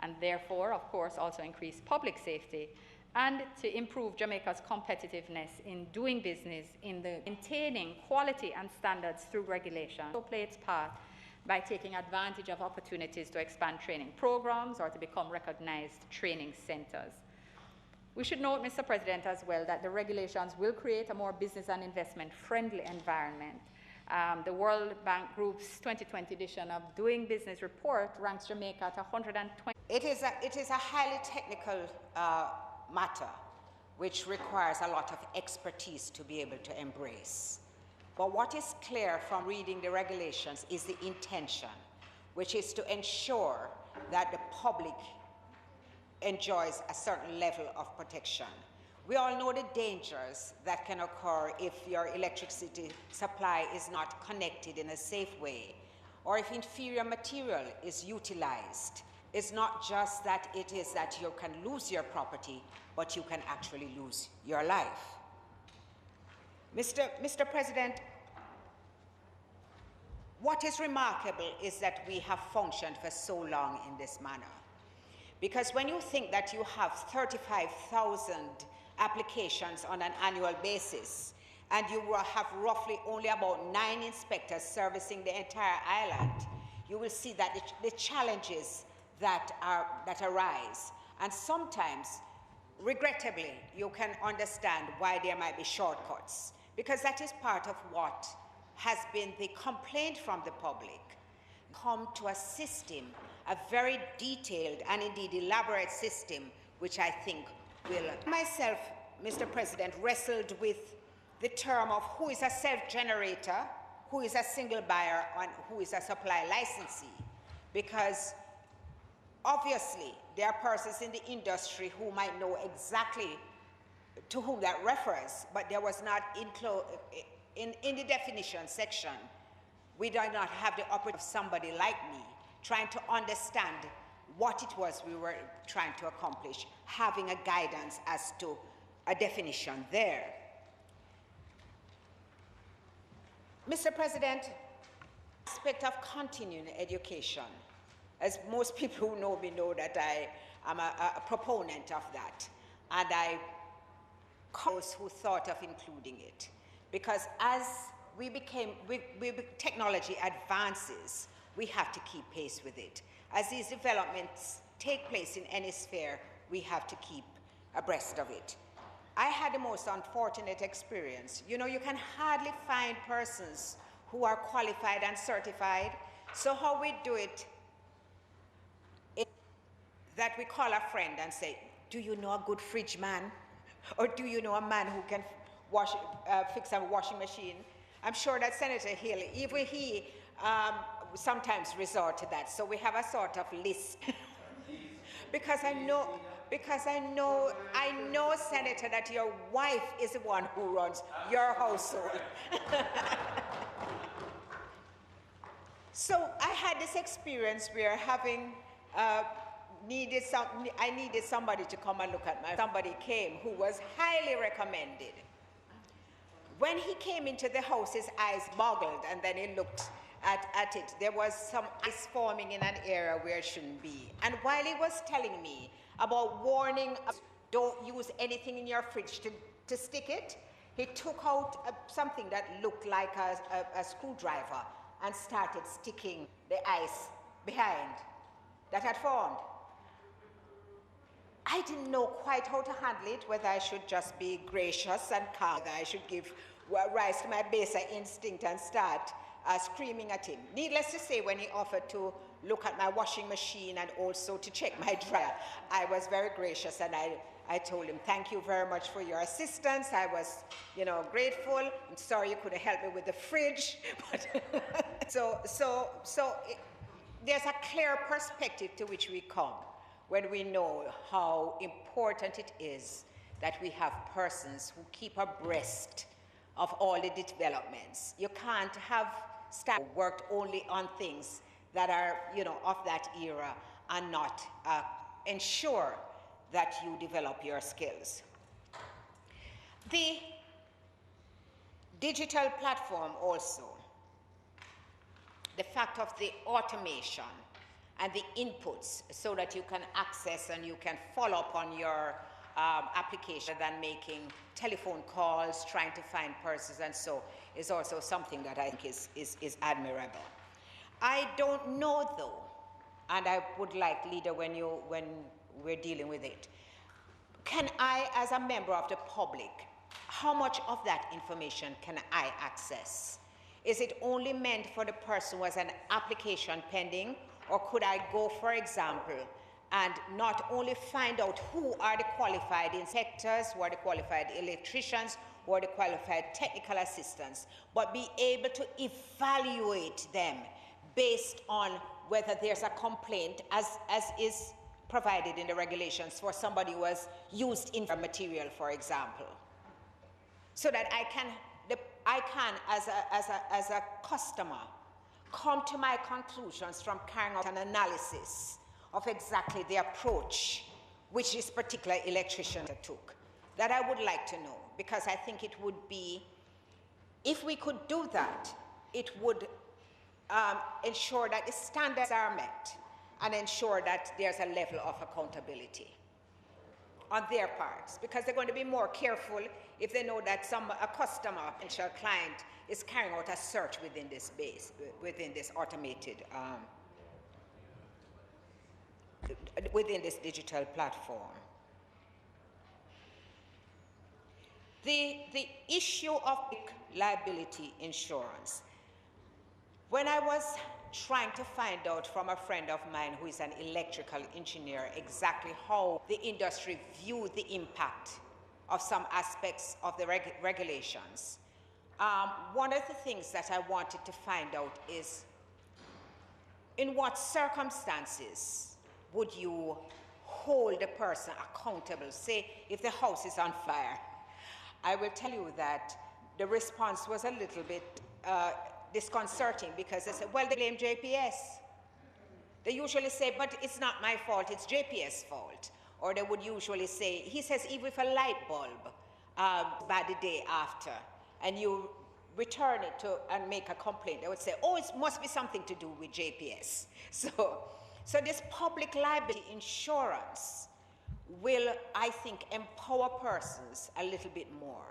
and therefore, of course, also increase public safety, and to improve Jamaica's competitiveness in doing business in the maintaining quality and standards through regulation. So play its part by taking advantage of opportunities to expand training programs or to become recognized training centers. We should note, Mr. President, as well, that the regulations will create a more business and investment-friendly environment. The World Bank Group's 2020 edition of Doing Business report ranks Jamaica at 120. It is a highly technical matter which requires a lot of expertise to be able to embrace. But what is clear from reading the regulations is the intention, which is to ensure that the public enjoys a certain level of protection. We all know the dangers that can occur if your electricity supply is not connected in a safe way, or if inferior material is utilized. It's not just that it is that you can lose your property, but you can actually lose your life. Mr. President, what is remarkable is that we have functioned for so long in this manner. Because when you think that you have 35,000 applications on an annual basis, and you will have roughly only about 9 inspectors servicing the entire island, you will see that the challenges that arise. And sometimes, regrettably, you can understand why there might be shortcuts, because that is part of what has been the complaint from the public. Come to a system, a very detailed and indeed elaborate system, which I think will. Myself, Mr. President, wrestled with the term of who is a self-generator, who is a single buyer, and who is a supply licensee, because obviously there are persons in the industry who might know exactly to whom that refers, but there was not in the definition section. We do not have the opportunity of somebody like me trying to understand what it was we were trying to accomplish, having a guidance as to a definition there. Mr. President, aspect of continuing education, as most people who know me know that I am a proponent of that, and I those who thought of including it, because as technology advances, we have to keep pace with it. As these developments take place in any sphere, we have to keep abreast of it. I had the most unfortunate experience. You know, you can hardly find persons who are qualified and certified. So how we do it is that we call a friend and say, do you know a good fridge man? Or do you know a man who can fix a washing machine? I'm sure that Senator Hill, even he sometimes resort to that. So we have a sort of list. because I know, Senator, that your wife is the one who runs your household. So I had this experience where I needed somebody to come and look at my. Somebody came who was highly recommended. When he came into the house, his eyes boggled, and then he looked at it. There was some ice forming in an area where it shouldn't be. And while he was telling me about warning don't use anything in your fridge to stick it. He took out something that looked like a screwdriver and started sticking the ice behind that had formed. I didn't know quite how to handle it, whether I should just be gracious and calm, whether I should give rise to my baser instinct and start screaming at him. Needless to say, when he offered to look at my washing machine and also to check my dryer, I was very gracious, and I told him, thank you very much for your assistance. I was, grateful. I'm sorry you couldn't help me with the fridge. But there's a clear perspective to which we come when we know how important it is that we have persons who keep abreast of all the developments. You can't have staff who worked only on things that are, of that era and not ensure that you develop your skills. The digital platform also, the fact of the automation and the inputs so that you can access and you can follow up on your application than making telephone calls, trying to find persons, and so is also something that I think is admirable. I don't know though, and I would like, leader, when we're dealing with it, can I, as a member of the public, how much of that information can I access? Is it only meant for the person who has an application pending, or could I go, for example, and not only find out who are the qualified inspectors, who are the qualified electricians, who are the qualified technical assistants, but be able to evaluate them based on whether there's a complaint, as is provided in the regulations for somebody who has used infrared material, for example, so that I can, as a customer, come to my conclusions from carrying out an analysis of exactly the approach which this particular electrician took. That I would like to know, because I think it would be, if we could do that, it would ensure that the standards are met and ensure that there's a level of accountability on their parts, because they're going to be more careful if they know that a customer, a potential client, is carrying out a search within this within this automated, within this digital platform. The issue of liability insurance. When I was trying to find out from a friend of mine who is an electrical engineer exactly how the industry viewed the impact of some aspects of the regulations, one of the things that I wanted to find out is, in what circumstances would you hold a person accountable? Say, if the house is on fire. I will tell you that the response was a little bit disconcerting, because they said, well, they blame JPS. They usually say, but it's not my fault, it's JPS' fault. Or they would usually say, he says, even if a light bulb bad the day after, and you return it to and make a complaint, they would say, oh, it must be something to do with JPS. So this public liability insurance will, I think, empower persons a little bit more.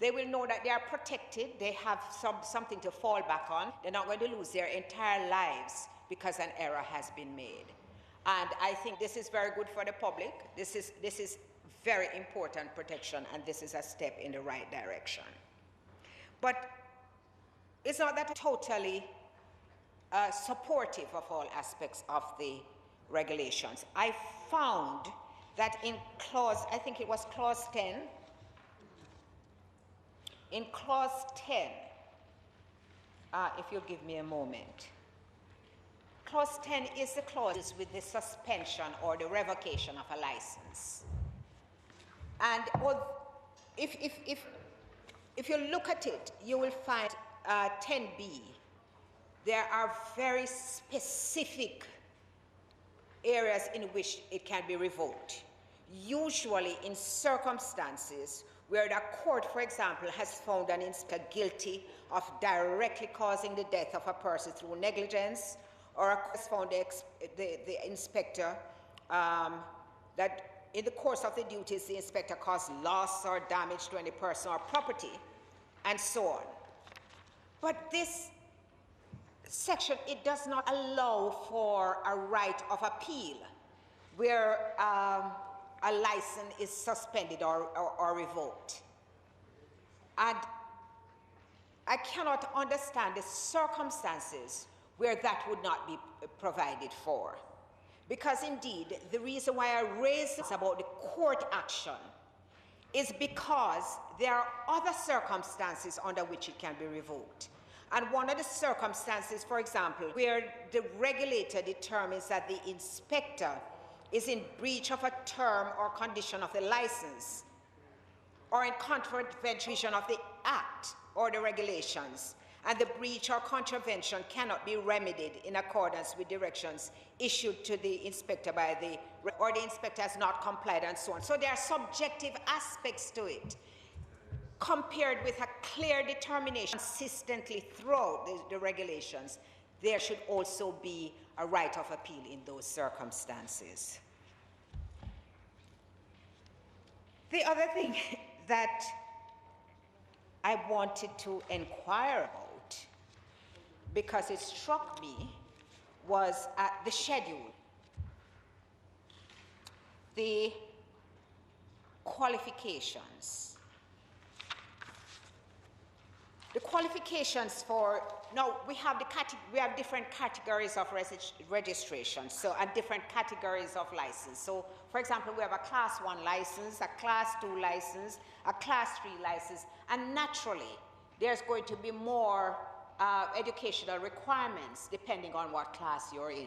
They will know that they are protected, they have something to fall back on, they're not going to lose their entire lives because an error has been made. And I think this is very good for the public, this is very important protection, and this is a step in the right direction. But it's not that totally supportive of all aspects of the regulations. I found that in clause, I think it was clause 10, in clause 10, if you'll give me a moment. Clause 10 is the clause with the suspension or the revocation of a license. And if you look at it, you will find 10B, there are very specific areas in which it can be revoked. Usually in circumstances where the court, for example, has found an inspector guilty of directly causing the death of a person through negligence, or a court has found the inspector that in the course of the duties, the inspector caused loss or damage to any person or property, and so on. But this section, it does not allow for a right of appeal where a license is suspended or revoked. And I cannot understand the circumstances where that would not be provided for. Because indeed, the reason why I raise this about the court action is because there are other circumstances under which it can be revoked. And one of the circumstances, for example, where the regulator determines that the inspector is in breach of a term or condition of the license, or in contravention of the act or the regulations, and the breach or contravention cannot be remedied in accordance with directions issued to the inspector by or the inspector has not complied, and so on. So there are subjective aspects to it, compared with a clear determination consistently throughout the regulations. There should also be a right of appeal in those circumstances. The other thing that I wanted to inquire about, because it struck me, was the schedule, the qualifications. The qualifications for, now we have different categories of registration, so, and different categories of license. So, for example, we have a class 1 license, a class 2 license, a class 3 license, and naturally, there's going to be more educational requirements depending on what class you're in.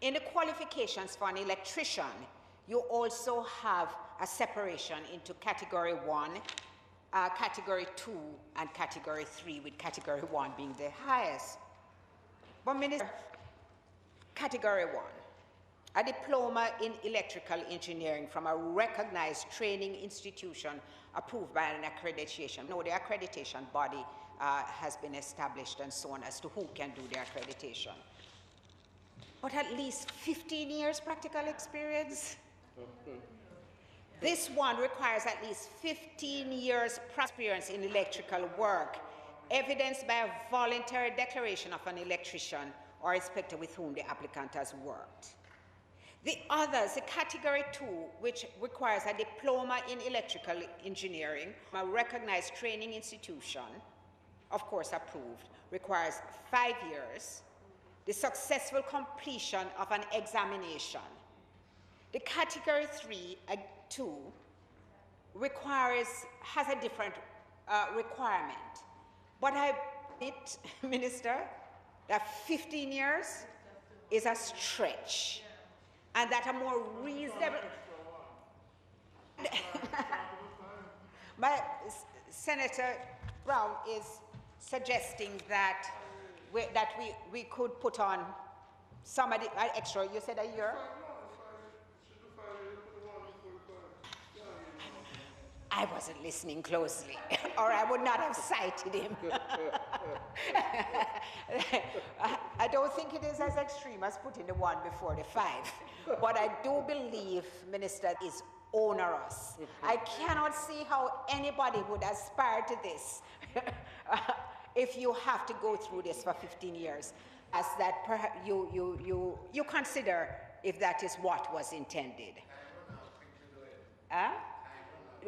In the qualifications for an electrician, you also have a separation into category 1, category 2, and category 3, with category 1 being the highest. But Minister, category 1, a diploma in electrical engineering from a recognized training institution approved by an accreditation. No, the accreditation body has been established and so on as to who can do the accreditation. But at least 15 years practical experience? This one requires at least 15 years experience in electrical work, evidenced by a voluntary declaration of an electrician or inspector with whom the applicant has worked. The others, the category 2, which requires a diploma in electrical engineering from a recognized training institution, of course approved, requires 5 years, the successful completion of an examination. The category 3, 2, has a different requirement. But I admit, Minister, that 15 years is a stretch, and that a more reasonable... But Senator Brown is suggesting that we could put on somebody extra. You said a year? I wasn't listening closely, or I would not have cited him. I don't think it is as extreme as putting the 1 before the 5. But I do believe, Minister, is onerous. I cannot see how anybody would aspire to this if you have to go through this for 15 years, as that perhaps you consider if that is what was intended.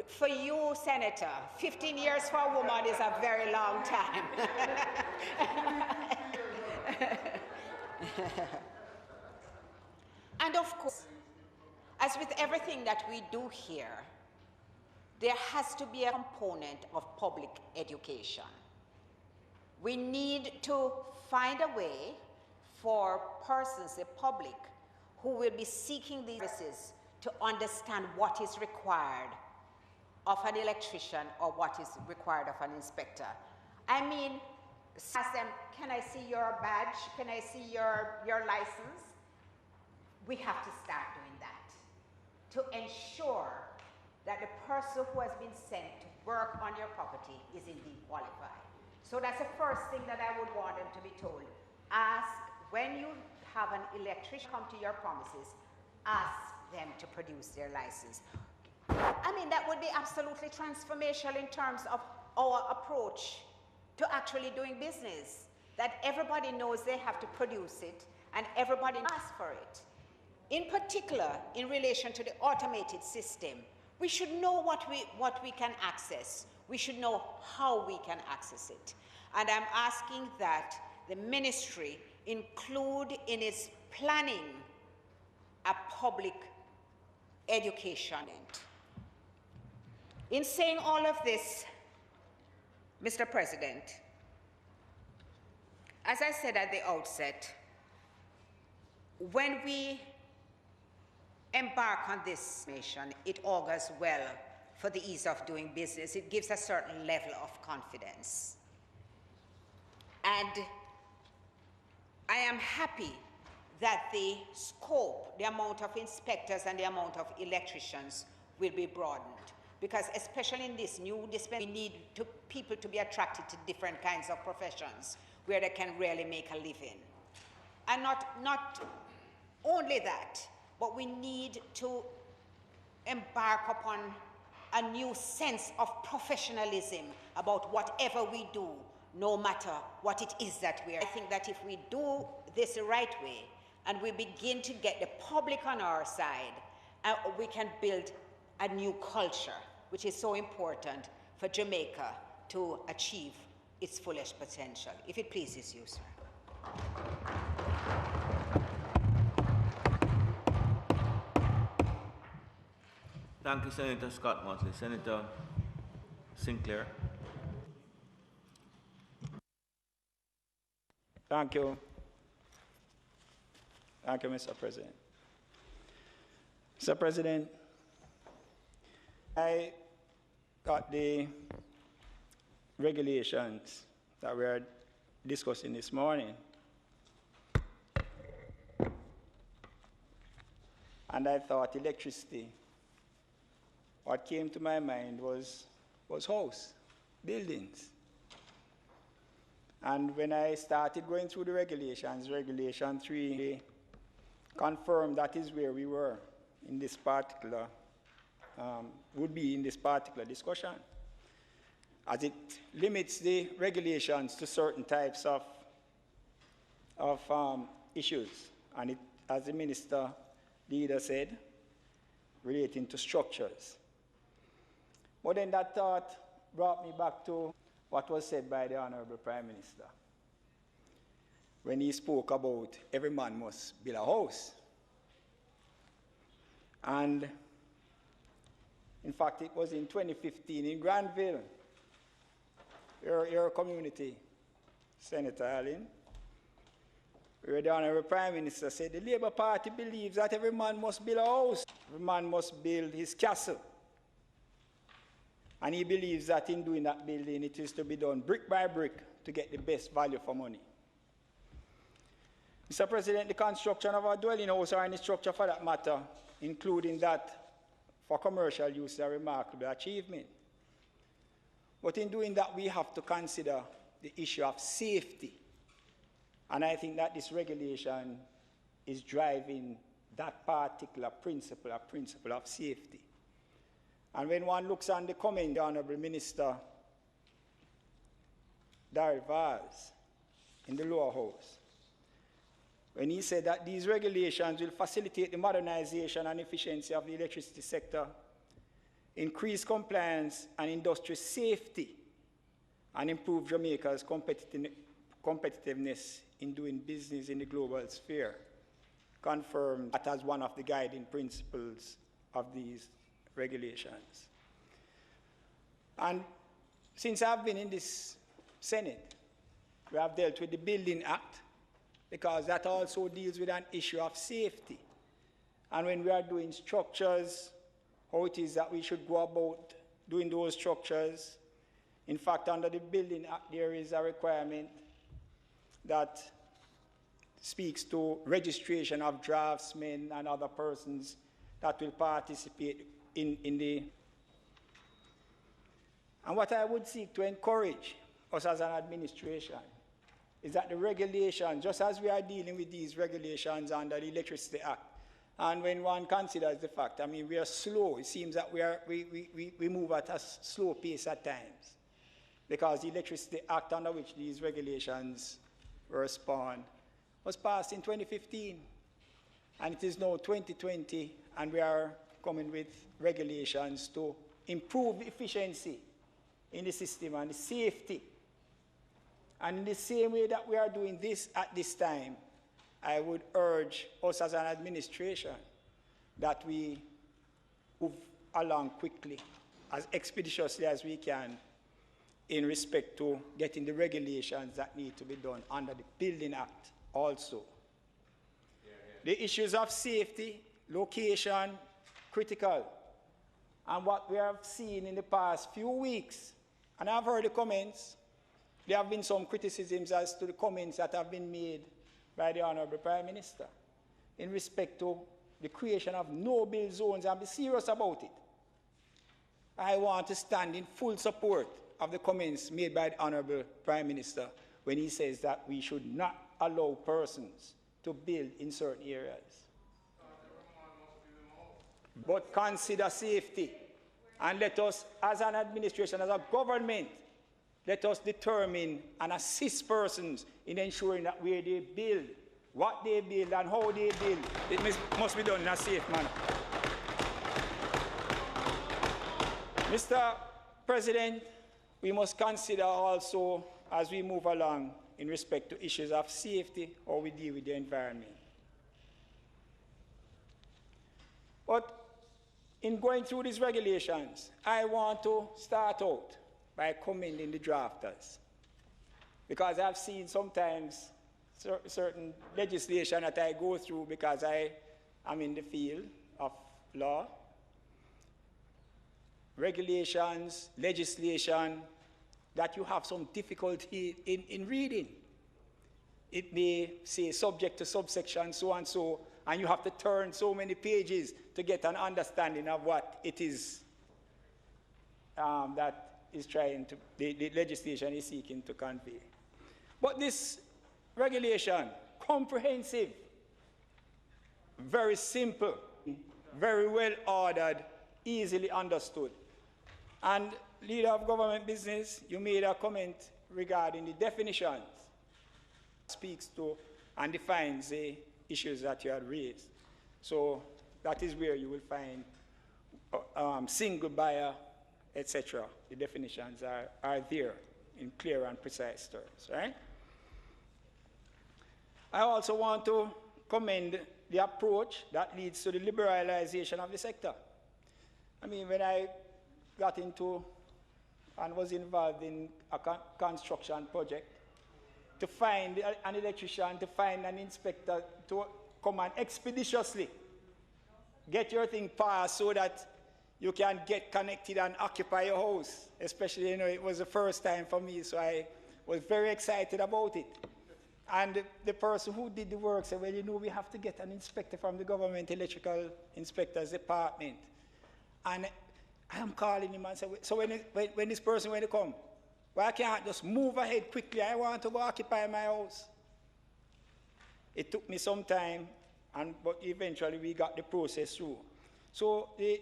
For you, Senator, 15 years for a woman is a very long time. And of course, as with everything that we do here, there has to be a component of public education. We need to find a way for persons, the public, who will be seeking these services to understand what is required of an electrician or what is required of an inspector. I mean, ask them, can I see your badge? Can I see your license? We have to start doing that to ensure that the person who has been sent to work on your property is indeed qualified. So that's the first thing that I would want them to be told. Ask, when you have an electrician come to your premises, ask them to produce their license. I mean, that would be absolutely transformational in terms of our approach to actually doing business, that everybody knows they have to produce it and everybody asks for it. In particular, in relation to the automated system, we should know what we can access. We should know how we can access it. And I'm asking that the ministry include in its planning a public education. In saying all of this, Mr. President, as I said at the outset, when we embark on this mission, it augurs well for the ease of doing business. It gives a certain level of confidence. And I am happy that the scope, the amount of inspectors and the amount of electricians will be broadened. Because especially in this new dispensation, we need people to be attracted to different kinds of professions where they can really make a living. And not only that, but we need to embark upon a new sense of professionalism about whatever we do, no matter what it is that we are. I think that if we do this the right way and we begin to get the public on our side, we can build a new culture, which is so important for Jamaica to achieve its fullest potential. If it pleases you, sir. Thank you, Senator Scott Motley. Senator Sinclair. Thank you. Thank you, Mr. President. Mr. President, I got the regulations that we are discussing this morning. And I thought electricity. What came to my mind was house, buildings. And when I started going through the regulations, Regulation 3 confirmed that is where we were in this particular, would be in this particular discussion, as it limits the regulations to certain types of issues. And it, as the minister leader said, relating to structures. But then that thought brought me back to what was said by the Honorable Prime Minister when he spoke about every man must build a house. And in fact, it was in 2015 in Granville, your community, Senator Allen, where the Honorable Prime Minister said the Labour Party believes that every man must build a house, every man must build his castle. And he believes that in doing that building, it is to be done brick by brick to get the best value for money. Mr. President, the construction of a dwelling house or any structure for that matter, including that for commercial use, is a remarkable achievement. But in doing that, we have to consider the issue of safety. And I think that this regulation is driving that particular principle, a principle of safety. And when one looks on the comment, the Honourable Minister Darryl Vaz in the lower house, when he said that these regulations will facilitate the modernization and efficiency of the electricity sector, increase compliance and industry safety, and improve Jamaica's competitiveness in doing business in the global sphere, confirmed that as one of the guiding principles of these regulations. And since I've been in this Senate, we have dealt with the Building Act, because that also deals with an issue of safety. And when we are doing structures, how it is that we should go about doing those structures. In fact, under the Building Act, there is a requirement that speaks to registration of draftsmen and other persons that will participate in the... And what I would seek to encourage us as an administration is that the regulation, just as we are dealing with these regulations under the Electricity Act, And when one considers the fact, I mean, we are slow. It seems that we move at a slow pace at times. Because the Electricity Act under which these regulations were spawned was passed in 2015. And it is now 2020, and we are coming with regulations to improve the efficiency in the system and the safety. And in the same way that we are doing this at this time, I would urge us as an administration that we move along quickly, as expeditiously as we can, in respect to getting the regulations that need to be done under the Building Act also. The issues of safety, location, critical. And what we have seen in the past few weeks, and I've heard the comments, there have been some criticisms as to the comments that have been made by the Honorable Prime Minister in respect to the creation of no-build zones, and be serious about it. I want to stand in full support of the comments made by the Honorable Prime Minister when he says that we should not allow persons to build in certain areas. But consider safety, and let us, as an administration, as a government, let us determine and assist persons in ensuring that where they build, what they build, and how they build, it must be done in a safe manner. Mr. President, we must consider also, as we move along, in respect to issues of safety, how we deal with the environment. But in going through these regulations, I want to start out by commending the drafters, because I've seen sometimes certain legislation that I go through because I am in the field of law, regulations, legislation, that you have some difficulty in reading. It may say subject to subsection so and so, and you have to turn so many pages to get an understanding of what it is that is trying to, the legislation is seeking to convey. But this regulation, comprehensive, very simple, very well ordered, easily understood. And Leader of Government Business, you made a comment regarding the definitions. Speaks to and defines the issues that you had raised. So that is where you will find single buyer, etc. The definitions are there in clear and precise terms, right? I also want to commend the approach that leads to the liberalization of the sector. I mean, when I got into and was involved in a construction project, to find an electrician, to find an inspector, to come and expeditiously get your thing passed so that you can get connected and occupy your house. Especially, you know, it was the first time for me, so I was very excited about it. And the person who did the work said, well, you know, we have to get an inspector from the government electrical inspectors department. And I'm calling him and say, so when this person when they come, why can't I just move ahead quickly? I want to go occupy my house. It took me some time, but eventually we got the process through. So the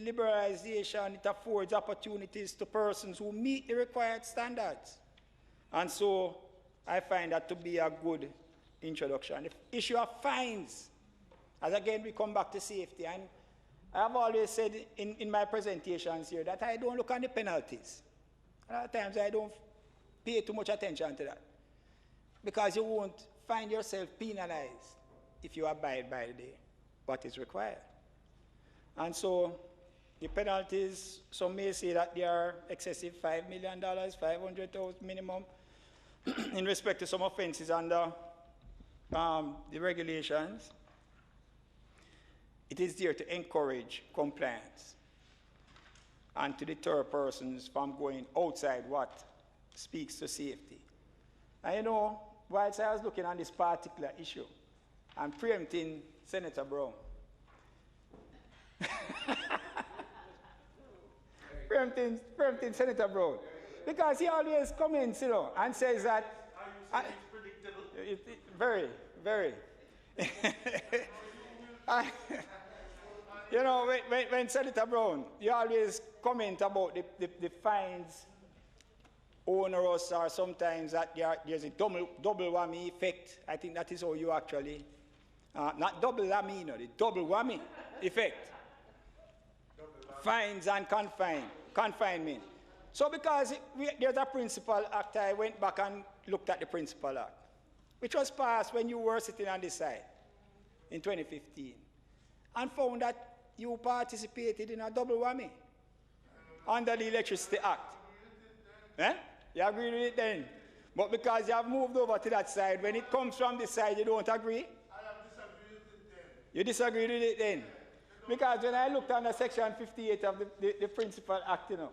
liberalization, it affords opportunities to persons who meet the required standards. And so I find that to be a good introduction. The issue of fines, as again we come back to safety, and I have always said in my presentations here that I don't look on the penalties. A lot of times I don't pay too much attention to that, because you won't find yourself penalized if you abide by what is required. And so the penalties, some may say that they are excessive, $5 million, $500,000 minimum, in respect to some offenses under the regulations. It is there to encourage compliance and to deter persons from going outside what speaks to safety. And you know, whilst I was looking at this particular issue, I'm preempting Senator Brown. preempting Senator Brown. Because he always comments, you know, and says that... Are you saying it's predictable? Very, very. You know, when Senator Brown, you always comment about the fines onerous, or sometimes that there's a double whammy effect. I think that is how you actually, not double whammy, no, the double whammy effect. Fines and confinement. So because there's a principal act, I went back and looked at the principal act, which was passed when you were sitting on this side in 2015, and found that you participated in a double whammy under the Electricity Act. Eh? You agree with it then? But because you have moved over to that side, when it comes from this side, you don't agree? I have disagreed with it then. You disagree with it then? Because when I looked under Section 58 of the Principal Act, you know,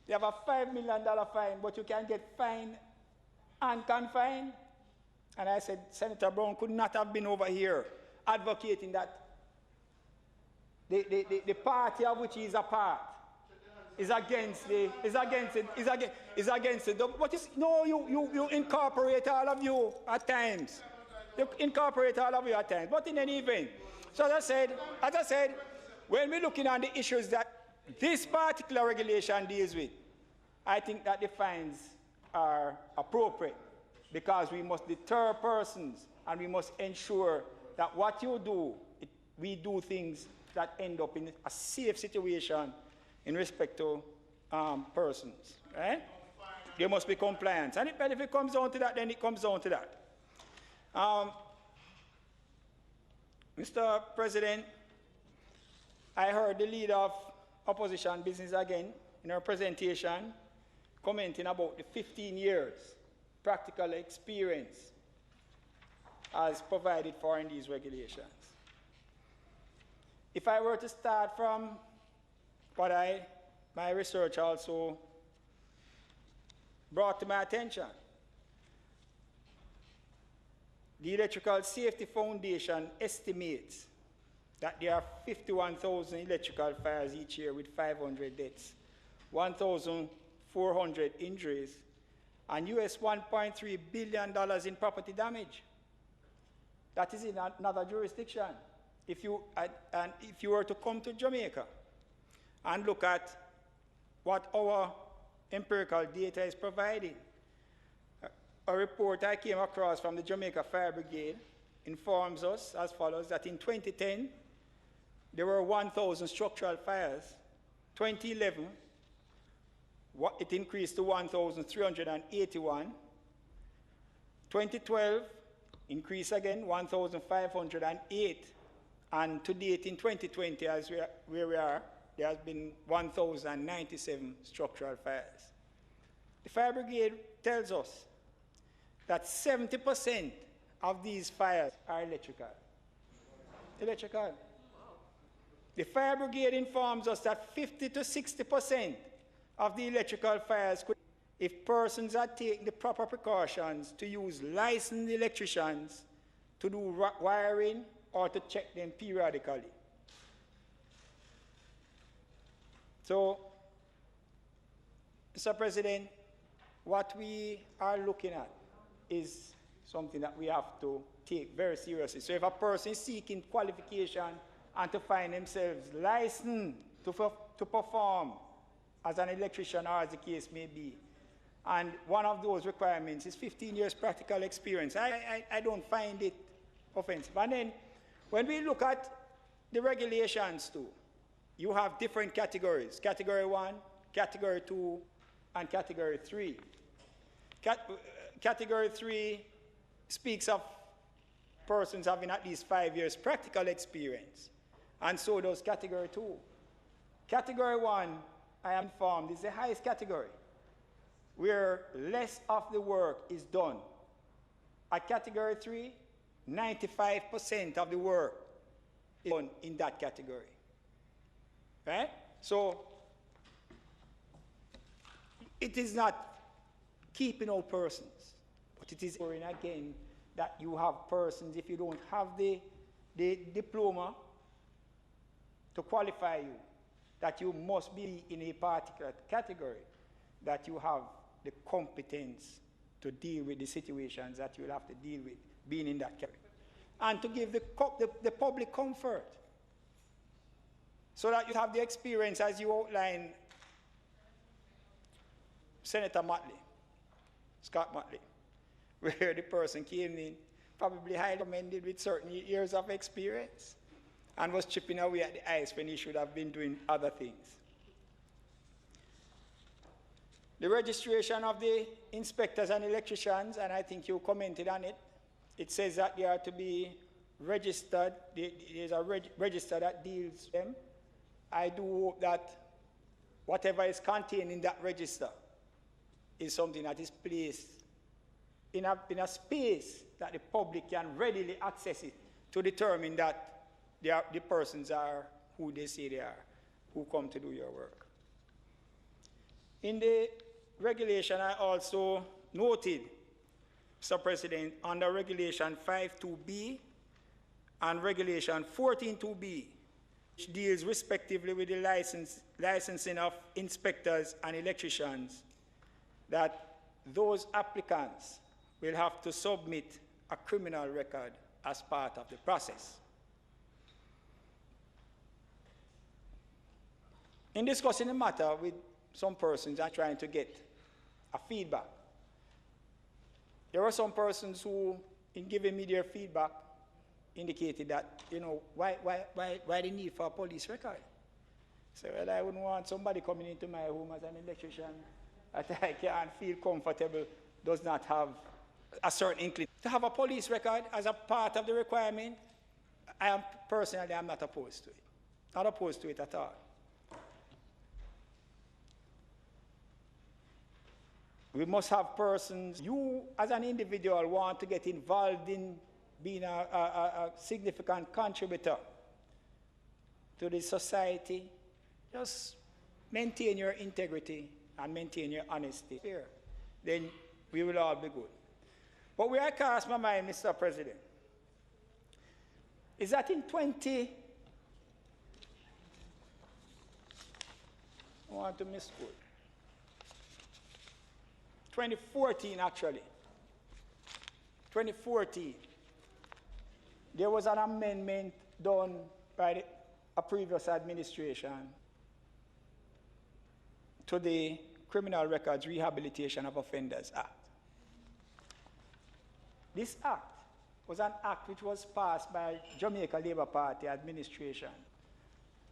you have a $5 million fine, but you can get fined and confined. And I said, Senator Brown could not have been over here advocating that the party of which he is a part is against the, but no, you incorporate all of you at times. You incorporate all of you at times. But in any event, so as I said, when we're looking at the issues that this particular regulation deals with, I think that the fines are appropriate, because we must deter persons and we must ensure that what you do, we do things that end up in a safe situation in respect to persons. Right? There must be compliance. And if it comes down to that, then it comes down to that. Mr. President, I heard the leader of opposition business again in her presentation commenting about the 15 years practical experience as provided for in these regulations. If I were to start from what my research also brought to my attention, the Electrical Safety Foundation estimates that there are 51,000 electrical fires each year with 500 deaths, 1,400 injuries, and US $1.3 billion in property damage. That is in another jurisdiction. If you were to come to Jamaica and look at what our empirical data is providing, a report I came across from the Jamaica Fire Brigade informs us as follows, that in 2010, there were 1,000 structural fires. 2011, it increased to 1,381. 2012, increase again, 1,508. And to date in 2020, as where we are, there has been 1,097 structural fires. The Fire Brigade tells us that 70% of these fires are electrical. Electrical. The Fire Brigade informs us that 50 to 60% of the electrical fires could, if persons had taken the proper precautions to use licensed electricians to do wiring or to check them periodically. So, Mr. President, what we are looking at is something that we have to take very seriously. So if a person is seeking qualification and to find themselves licensed to perform as an electrician, or as the case may be, and one of those requirements is 15 years practical experience, I don't find it offensive. And then when we look at the regulations too, you have different categories: Category 1, Category 2, and Category 3. Category 3 speaks of persons having at least 5 years practical experience, and so does Category 2. Category 1, I am informed, is the highest category, where less of the work is done. At Category 3, 95% of the work is done in that category. Right? So, it is not keeping all persons, but it is ensuring again that you have persons, if you don't have the diploma to qualify you, that you must be in a particular category, that you have the competence to deal with the situations that you will have to deal with being in that category. And to give the public comfort so that you have the experience as you outline Senator Motley, Scott Motley, where the person came in probably highly commended with certain years of experience and was chipping away at the ice when he should have been doing other things. The registration of the inspectors and electricians, and I think you commented on it, it says that they are to be registered, there's a register that deals with them. I do hope that whatever is contained in that register is something that is placed in a space that the public can readily access it to determine that the persons are who they say they are, who come to do your work. In the regulation, I also noted, Mr. President, under Regulation 5.2b and Regulation 14.2b, which deals respectively with the licensing of inspectors and electricians, that those applicants will have to submit a criminal record as part of the process. In discussing the matter with some persons and trying to get a feedback, there were some persons who, in giving me their feedback, indicated that, you know, why the need for a police record? So, well, I wouldn't want somebody coming into my home as an electrician that I can't feel comfortable, does not have a certain inclination. To have a police record as a part of the requirement, personally, I'm not opposed to it. Not opposed to it at all. We must have persons, you as an individual want to get involved in being a significant contributor to the society. Just maintain your integrity and maintain your honesty. Then we will all be good. But where I cast my mind, Mr. President, is that in 2014 actually, 2014, there was an amendment done by a previous administration to the Criminal Records Rehabilitation of Offenders Act. This act was an act which was passed by Jamaica Labour Party administration,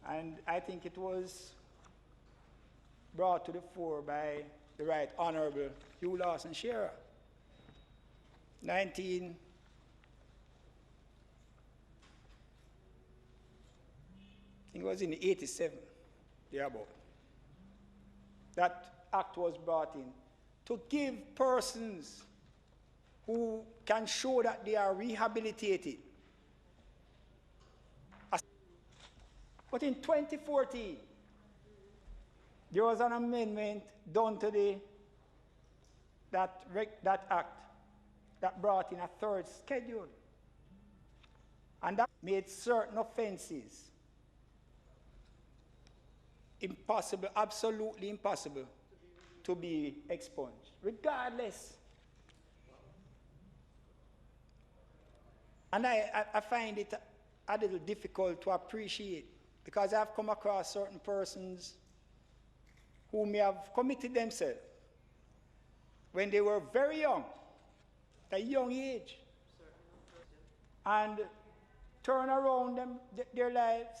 and I think it was brought to the fore by the Right Honourable Hugh Lawson Shearer. I think it was in 87, thereabout. That act was brought in to give persons who can show that they are rehabilitated. But in 2014, there was an amendment done to that act that brought in a third schedule. And that made certain offenses impossible, absolutely impossible to be expunged, regardless. And I find it a little difficult to appreciate, because I've come across certain persons who may have committed themselves when they were very young, at a young age, and turn around their lives,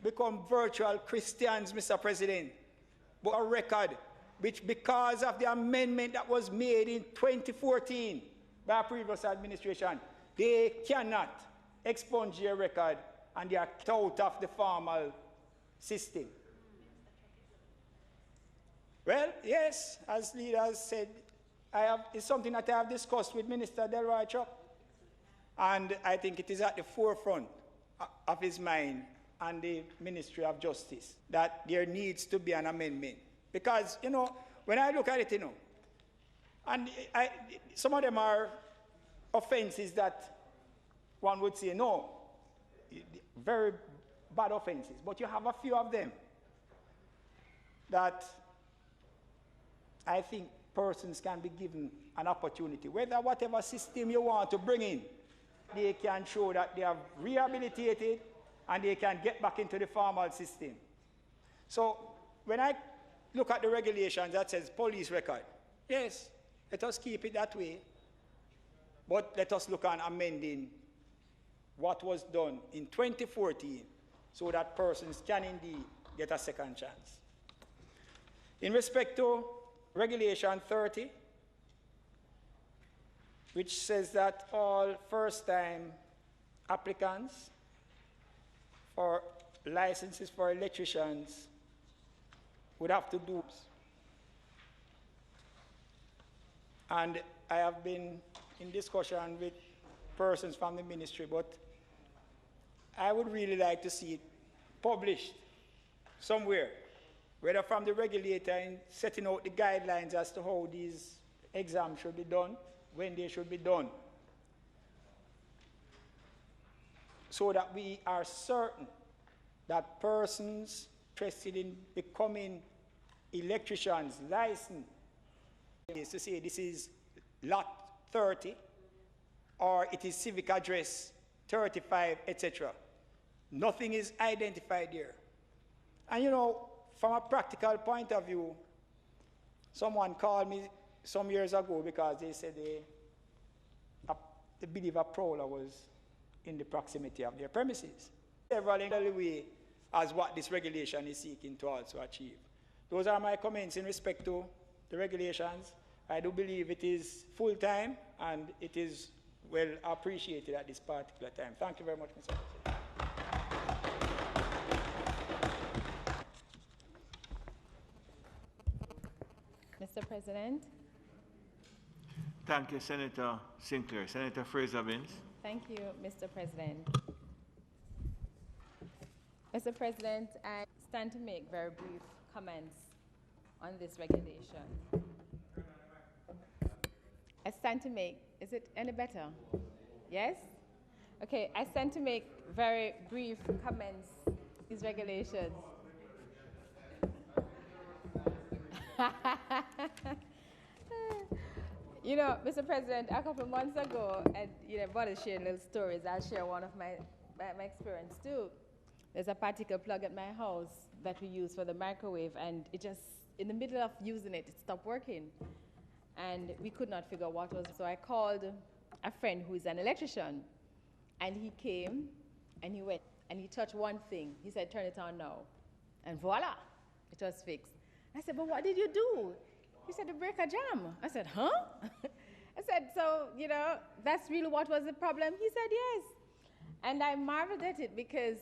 become virtual Christians, Mr. President, but a record which, because of the amendment that was made in 2014 by a previous administration, they cannot expunge their record and they are out of the formal system. Well, yes, as leaders said, it's something that I have discussed with Minister Delroy Chuck, and I think it is at the forefront of his mind and the Ministry of Justice that there needs to be an amendment. Because, you know, when I look at it, you know, and some of them are offenses that one would say, no, very bad offenses, but you have a few of them that I think persons can be given an opportunity, whether whatever system you want to bring in, they can show that they have rehabilitated and they can get back into the formal system. So when I look at the regulations that says police record, yes, let us keep it that way, but let us look at amending what was done in 2014 so that persons can indeed get a second chance. In respect to Regulation 30, which says that all first-time applicants for licenses for electricians would have to do. And I have been in discussion with persons from the ministry, but I would really like to see it published somewhere, whether from the regulator in setting out the guidelines as to how these exams should be done, when they should be done, so that we are certain that persons interested in becoming electricians licensed is to say this is lot 30 or it is civic address 35, etc. Nothing is identified there. And you know, from a practical point of view, someone called me some years ago because they said they believe a prowler was in the proximity of their premises. Several in the way as what this regulation is seeking to also achieve. Those are my comments in respect to the regulations. I do believe it is full-time and it is well appreciated at this particular time. Thank you very much, Mr. President. Mr. President. Thank you, Senator Sinclair. Senator Fraser-Vins. Thank you, Mr. President. Mr. President, I stand to make very brief comments on this regulation. I stand to make, is it any better? Yes? Okay, I stand to make very brief comments on these regulations. You know, Mr. President, a couple of months ago, and everybody shared little stories. I'll share one of my experience too. There's a particular plug at my house that we use for the microwave, and it just, in the middle of using it, it stopped working. And we could not figure out what was. So I called a friend who is an electrician, and he came, and he went, and he touched one thing. He said, turn it on now. And voila, it was fixed. I said, but what did you do? He said, the breaker jam. I said, huh? I said, so, that's really what was the problem? He said, yes. And I marveled at it because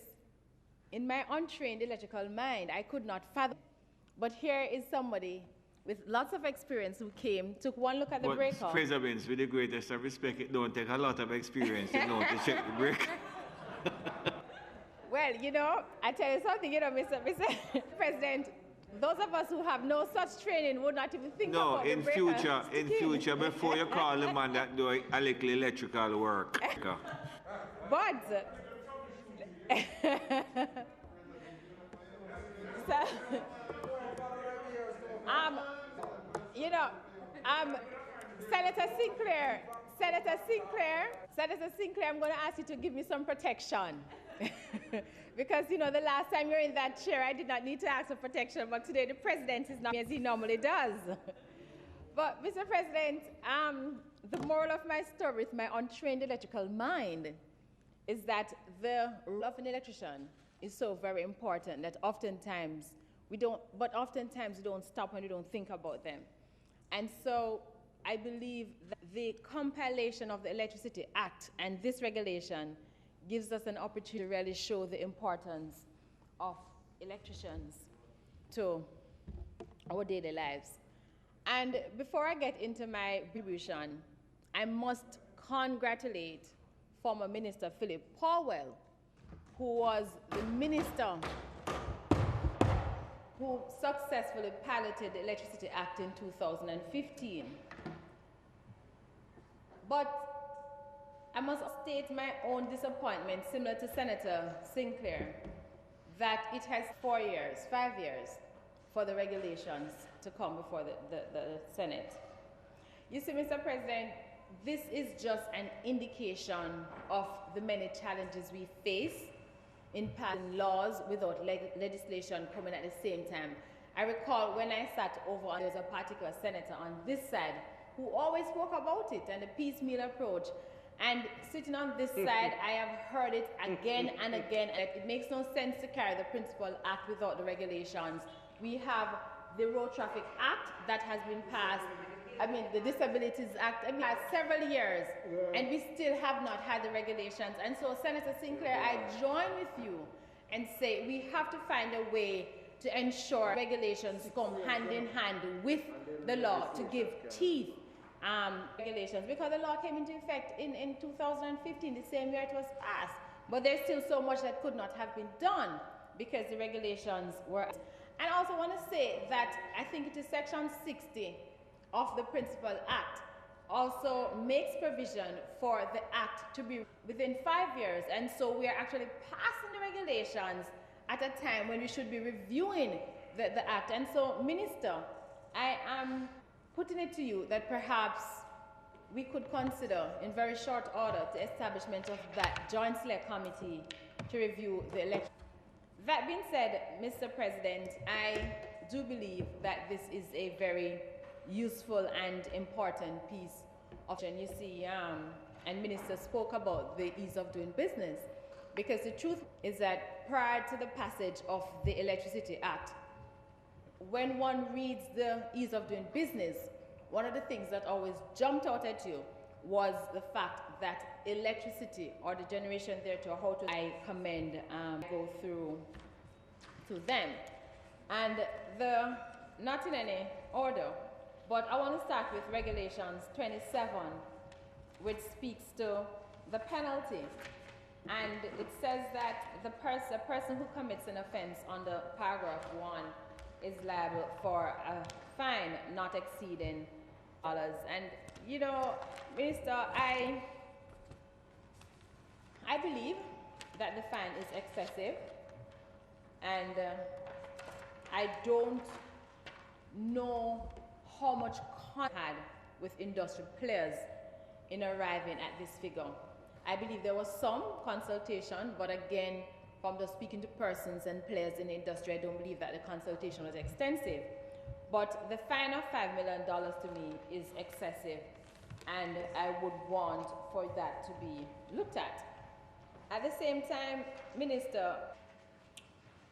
in my untrained electrical mind, I could not fathom. But here is somebody with lots of experience who came, took one look at the breaker. Fraser-Vins, with the greatest of respect, it don't take a lot of experience, to check the breaker. Well, I tell you something, Mr. President, those of us who have no such training would not even think about the breaker. In future, before you call the man that do a little electrical work. But, so, Senator Sinclair, I'm going to ask you to give me some protection. Because, the last time you were in that chair, I did not need to ask for protection, but today the president is not as he normally does. But, Mr. President, the moral of my story with my untrained electrical mind is that the role of an electrician is so very important that oftentimes we don't stop and we don't think about them. And so I believe that the compilation of the Electricity Act and this regulation gives us an opportunity to really show the importance of electricians to our daily lives. And before I get into my contribution, I must congratulate former Minister Philip Powell, who was the minister who successfully piloted the Electricity Act in 2015. But I must state my own disappointment, similar to Senator Sinclair, that it has 5 years, for the regulations to come before the Senate. You see, Mr. President, this is just an indication of the many challenges we face in passing laws without legislation coming at the same time. I recall when I sat over, there was a particular senator on this side who always spoke about it and the piecemeal approach. And sitting on this side, I have heard it again and again. It makes no sense to carry the Principal Act without the regulations. We have the Road Traffic Act that has been passed. I mean, the Disabilities Act, I mean, has several years, and we still have not had the regulations. And so, Senator Sinclair, I join with you and say we have to find a way to ensure regulations come hand in hand with the law to give teeth regulations, because the law came into effect in 2015, the same year it was passed. But there's still so much that could not have been done because the regulations were. And I also want to say that I think it is Section 60 of the Principal Act also makes provision for the Act to be within 5 years. And so we are actually passing the regulations at a time when we should be reviewing the Act. And so, Minister, I am putting it to you that perhaps we could consider in very short order the establishment of that Joint Select Committee to review the election. That being said, Mr. President, I do believe that this is a very useful and important piece of, and you see, and Minister spoke about the ease of doing business, because the truth is that prior to the passage of the Electricity Act, when one reads the ease of doing business, one of the things that always jumped out at you was the fact that electricity, or the generation thereto, how to, I commend, go through to them. And not in any order, but I want to start with Regulations 27, which speaks to the penalty. And it says that the person who commits an offense under paragraph 1 is liable for a fine not exceeding $. And, you know, Minister, I believe that the fine is excessive, and I don't know how much contact had with industry players in arriving at this figure. I believe there was some consultation, but again, from the speaking to persons and players in the industry, I don't believe that the consultation was extensive. But the fine of $5 million to me is excessive, and I would want for that to be looked at. At the same time, Minister,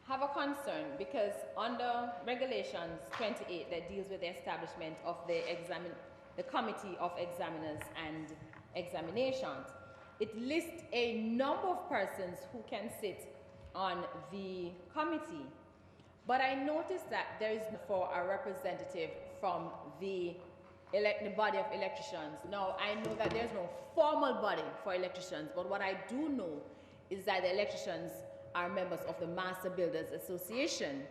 have a concern, because under Regulations 28 that deals with the establishment of the Committee of Examiners and Examinations, it lists a number of persons who can sit on the committee. But I noticed that there is for a representative from the body of electricians. Now, I know that there's no formal body for electricians, but what I do know is that the electricians are members of the Master Builders Association.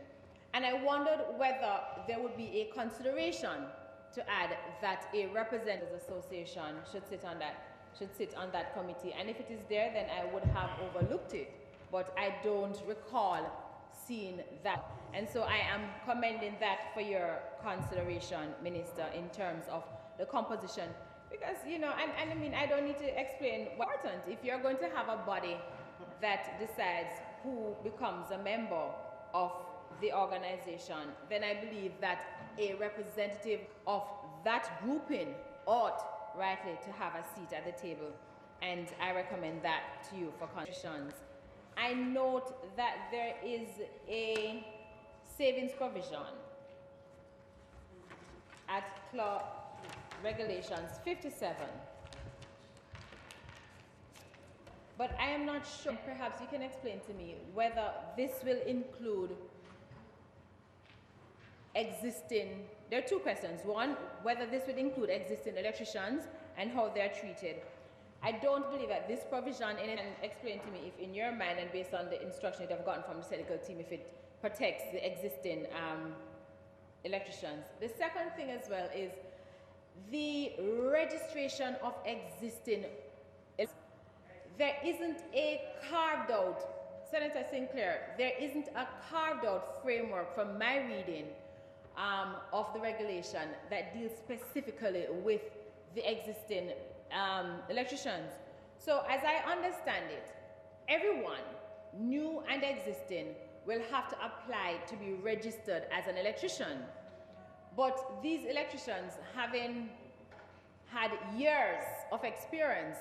And I wondered whether there would be a consideration to add that a representatives association should sit on that committee. And if it is there, then I would have overlooked it. But I don't recall seeing that. And so I am commending that for your consideration, Minister, in terms of the composition. Because, you know, and I mean, I don't need to explain what's important. If you're going to have a body that decides who becomes a member of the organization, then I believe that a representative of that grouping ought rightly to have a seat at the table. And I recommend that to you for conditions. I note that there is a savings provision at Regulations 57. But I am not sure, perhaps you can explain to me whether this will include existing, there are two questions. One, whether this would include existing electricians and how they're treated. I don't believe that this provision in it, and explain to me if in your mind and based on the instruction that I've gotten from the technical team, if it protects the existing electricians. The second thing as well is the registration of existing. There isn't a carved out, Senator Sinclair, there isn't a carved out framework from my reading of the regulation that deals specifically with the existing electricians. So as I understand it, everyone, new and existing, will have to apply to be registered as an electrician. But these electricians, having had years of experience,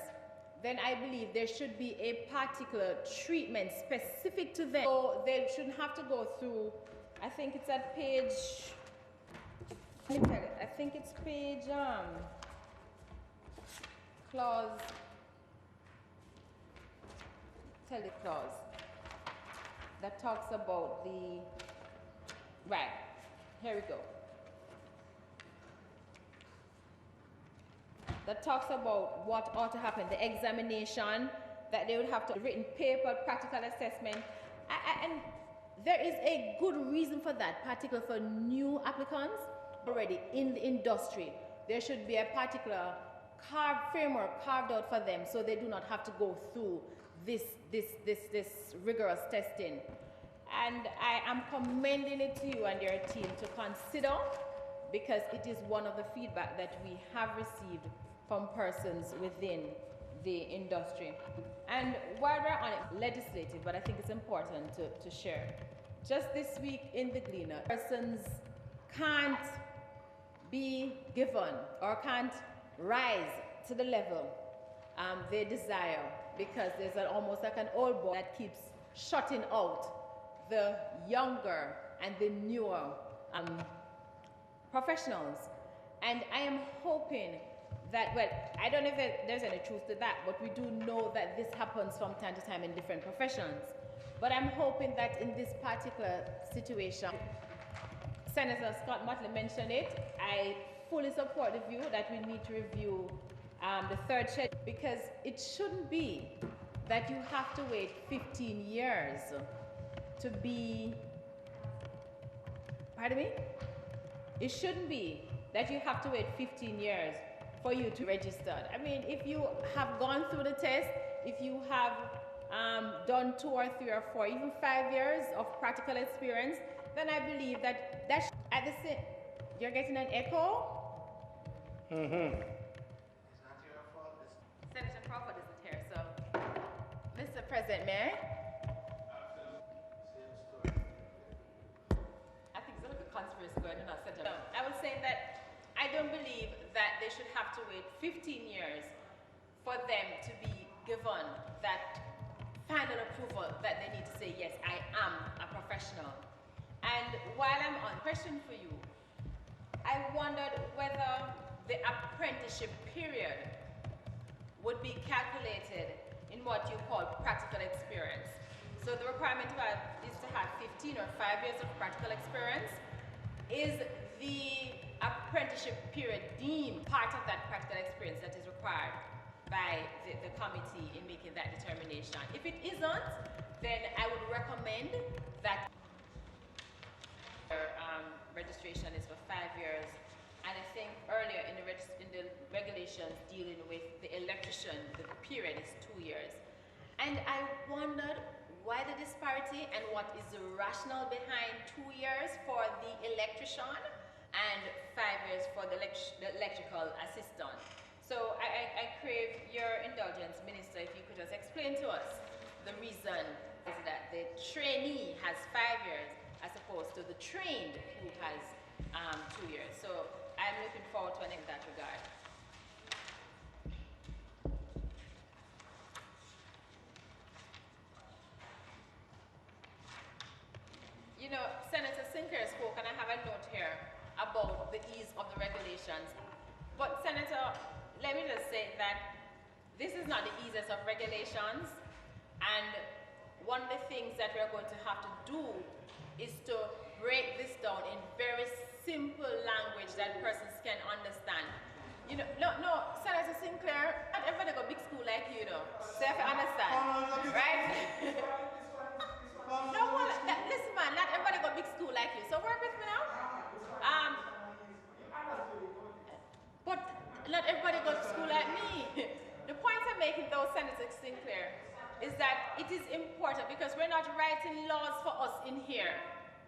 then I believe there should be a particular treatment specific to them. So they shouldn't have to go through, I think it's at page, I think it's page, clause, tell the clause that talks about the, right, here we go. That talks about what ought to happen, the examination, that they would have to written paper, practical assessment, and there is a good reason for that, particularly for new applicants already in the industry. There should be a particular framework carved out for them so they do not have to go through this rigorous testing. And I am commending it to you and your team to consider, because it is one of the feedback that we have received from persons within the industry. And while we're on it, legislative, but I think it's important to share. Just this week in the Gleaner, persons can't be given or can't rise to the level they desire, because there's almost like an old boy that keeps shutting out the younger and the newer professionals. And I am hoping that, well, I don't know if there's any truth to that, but we do know that this happens from time to time in different professions. But I'm hoping that in this particular situation, Senator Scott Motley mentioned it, I fully support the view that we need to review the third schedule, because it shouldn't be that you have to wait 15 years to be, pardon me? It shouldn't be that you have to wait 15 years for you to register. I mean, if you have gone through the test, if you have done 2 or 3 or 4, even 5 years of practical experience, then I believe that that's at the same. You're getting an echo? It's not your fault. Senator Crawford isn't here, so. Mr. President, may I? I think there's a little conspiracy going on, Senator. I would say that I don't believe that they should have to wait 15 years for them to be given that final approval that they need to say, yes, I am a professional. And while I'm on, question for you, I wondered whether the apprenticeship period would be calculated in what you call practical experience. So the requirement is to have 15 or 5 years of practical experience. Is the apprenticeship period deemed part of that practical experience that is required by the committee in making that determination? If it isn't, then I would recommend that registration is for 5 years. And I think earlier in the regulations dealing with the electrician, the period is 2 years. And I wondered why the disparity and what is the rationale behind 2 years for the electrician and 5 years for the electrical assistant. So I crave your indulgence, Minister, if you could just explain to us the reason is that the trainee has 5 years as opposed to the trained who has 2 years. So I'm looking forward to an in that regard. You know, Senator Sinclair spoke, and I have a note here about the ease of the regulations. But Senator, let me just say that this is not the easiest of regulations, and one of the things that we're going to have to do is to break this down in very simple language that persons can understand. You know, no, Senator Sinclair, not everybody go big school like you know, so you have to understand, right? No, well, listen man, not everybody got big school like you, so work with me now. But not everybody goes to school like me. The point I'm making though, Senator Sinclair, is that it is important because we're not writing laws for us in here.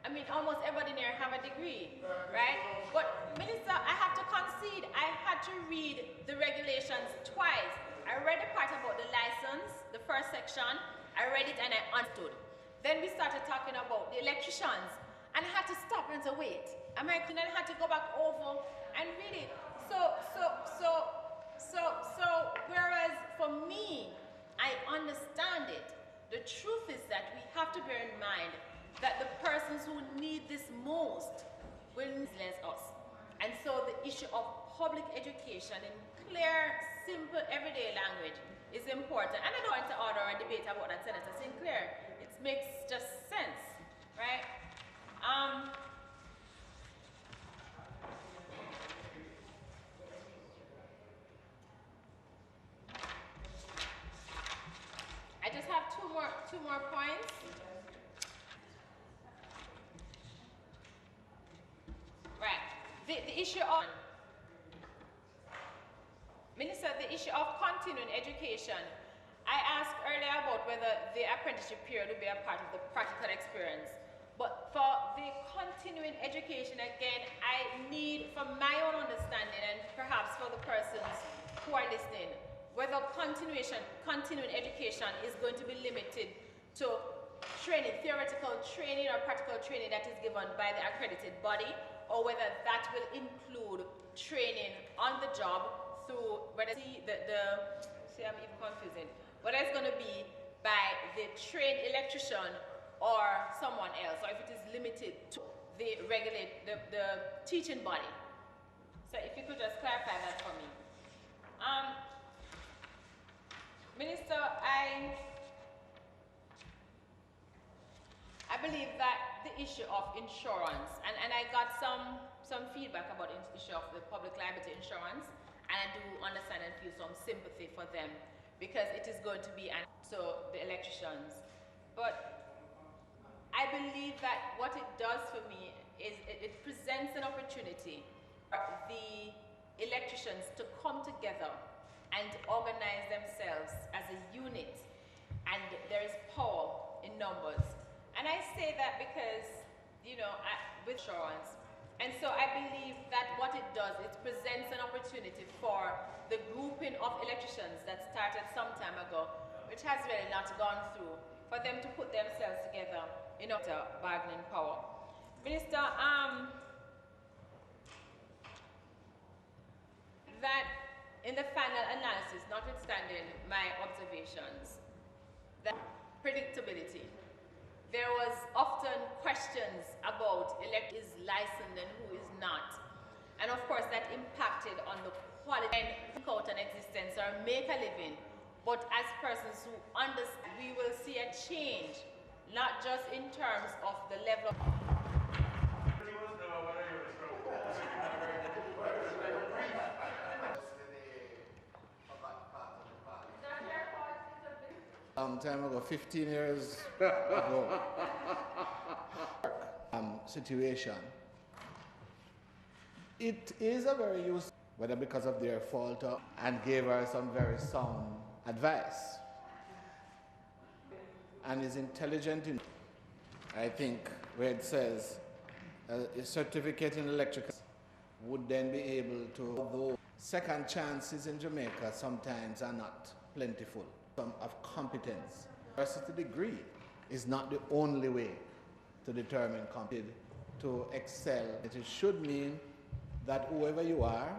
I mean, almost everybody there have a degree, right? But Minister, I have to concede, I had to read the regulations twice. I read the part about the license, the first section, I read it and I understood. Then we started talking about the electricians, and I had to stop and say, wait, and I had to go back over and read it. So whereas for me, I understand it. The truth is that we have to bear in mind that the persons who need this most will need less us. And so the issue of public education in clear, simple, everyday language is important. And I don't want to order a debate about that, Senator Sinclair. It makes just sense, right? I just have two more points. Right. The issue of Minister, the issue of continuing education. I asked earlier about whether the apprenticeship period would be a part of the practical experience. But for the continuing education, again, I need, from my own understanding, and perhaps for the persons who are listening, whether continuing education is going to be limited to training, theoretical training or practical training that is given by the accredited body, or whether that will include training on the job through, whether see I'm even confusing, whether it's going to be by the trained electrician or someone else, or if it is limited to the teaching body. So if you could just clarify that for me. Minister, I believe that the issue of insurance, and I got some feedback about the issue of the public liability insurance, and I do understand and feel some sympathy for them because it is going to be so the electricians. But I believe that what it does for me is it presents an opportunity for the electricians to come together and organize themselves as a unit, and there is power in numbers. And I say that because, you know, with insurance. And so I believe that what it does, it presents an opportunity for the grouping of electricians that started some time ago, which has really not gone through, for them to put themselves together in order to bargaining power. Minister, that in the final analysis, notwithstanding my observations, that predictability, there was often questions about who is licensed and who is not. And of course that impacted on the quality and out an existence or make a living. But as persons who understand, we will see a change, not just in terms of the level of long time ago, 15 years ago, situation. It is a very useful, whether because of their fault or, and gave her some very sound advice. And is intelligent in, I think, where it says a certificate in electrical would then be able to, although second chances in Jamaica sometimes are not plentiful. Of competence. University degree is not the only way to determine competence, to excel. It should mean that whoever you are,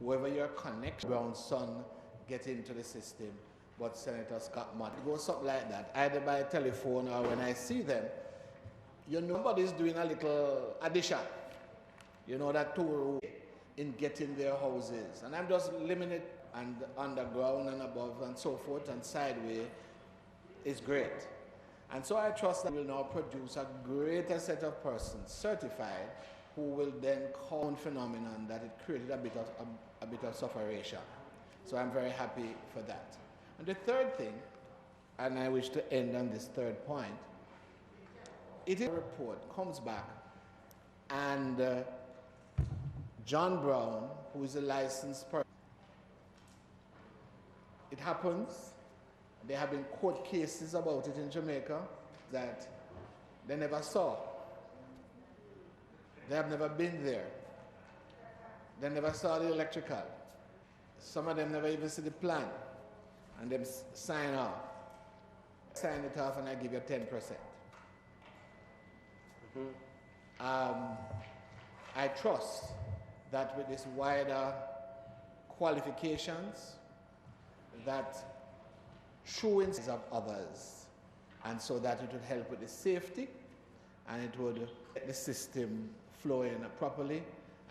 whoever your connection, brown son, get into the system. But Senator Scott Mott, it goes something like that, either by telephone or when I see them, you know, nobody's doing a little addition, you know, that tour in getting their houses. And I'm just limited. And underground and above and so forth and sideways is great. And so I trust that we will now produce a greater set of persons certified who will then cause a phenomenon that it created a bit of sufferation. So I'm very happy for that. And the third thing, and I wish to end on this third point, it is a report comes back and John Brown, who is a licensed person, it happens, there have been court cases about it in Jamaica that they never saw. They have never been there. They never saw the electrical. Some of them never even see the plan. And them sign off. Sign it off and I give you 10%. I trust that with this wider qualifications, that true instances of others, and so that it would help with the safety, and it would get the system flowing properly,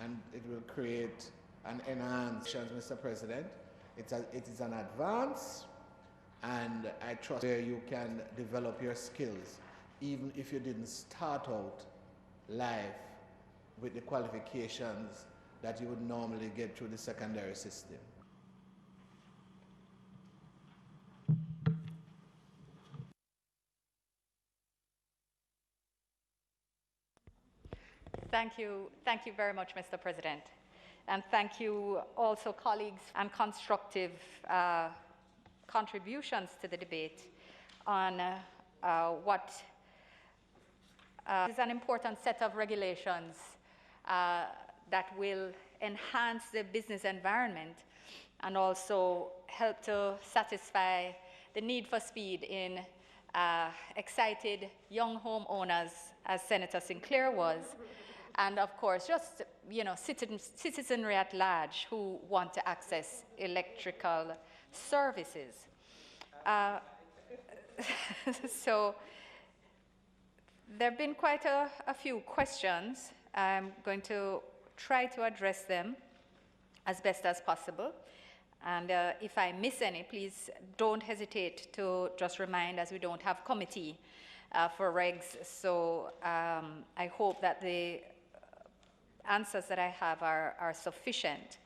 and it will create an enhancement, Mr. President. It is an advance, and I trust where you can develop your skills, even if you didn't start out life with the qualifications that you would normally get through the secondary system. Thank you very much, Mr. President. And thank you also, colleagues, and constructive contributions to the debate on what is an important set of regulations that will enhance the business environment and also help to satisfy the need for speed in excited young homeowners, as Senator Sinclair was, and of course, just citizenry at large who want to access electrical services. So there have been quite a few questions. I'm going to try to address them as best as possible. And if I miss any, please don't hesitate to just remind, as we don't have committee for regs. So I hope that the answers that I have are sufficient.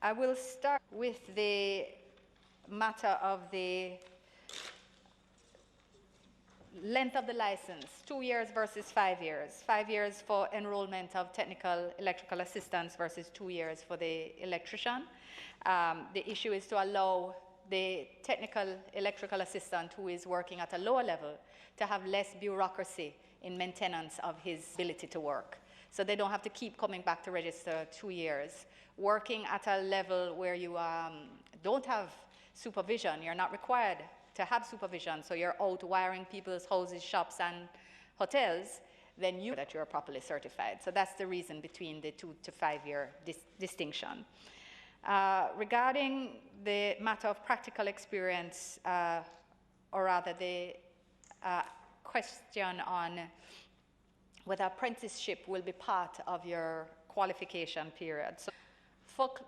I will start with the matter of the length of the license, 2 years versus 5 years. 5 years for enrollment of technical electrical assistants versus 2 years for the electrician. The issue is to allow the technical electrical assistant who is working at a lower level to have less bureaucracy in maintenance of his ability to work. So they don't have to keep coming back to register 2 years. Working at a level where you don't have supervision, you're not required to have supervision, so you're out wiring people's houses, shops, and hotels, then that you're properly certified. So that's the reason between the 2 to 5 year distinction. Regarding the matter of practical experience, or rather the question on whether apprenticeship will be part of your qualification period. So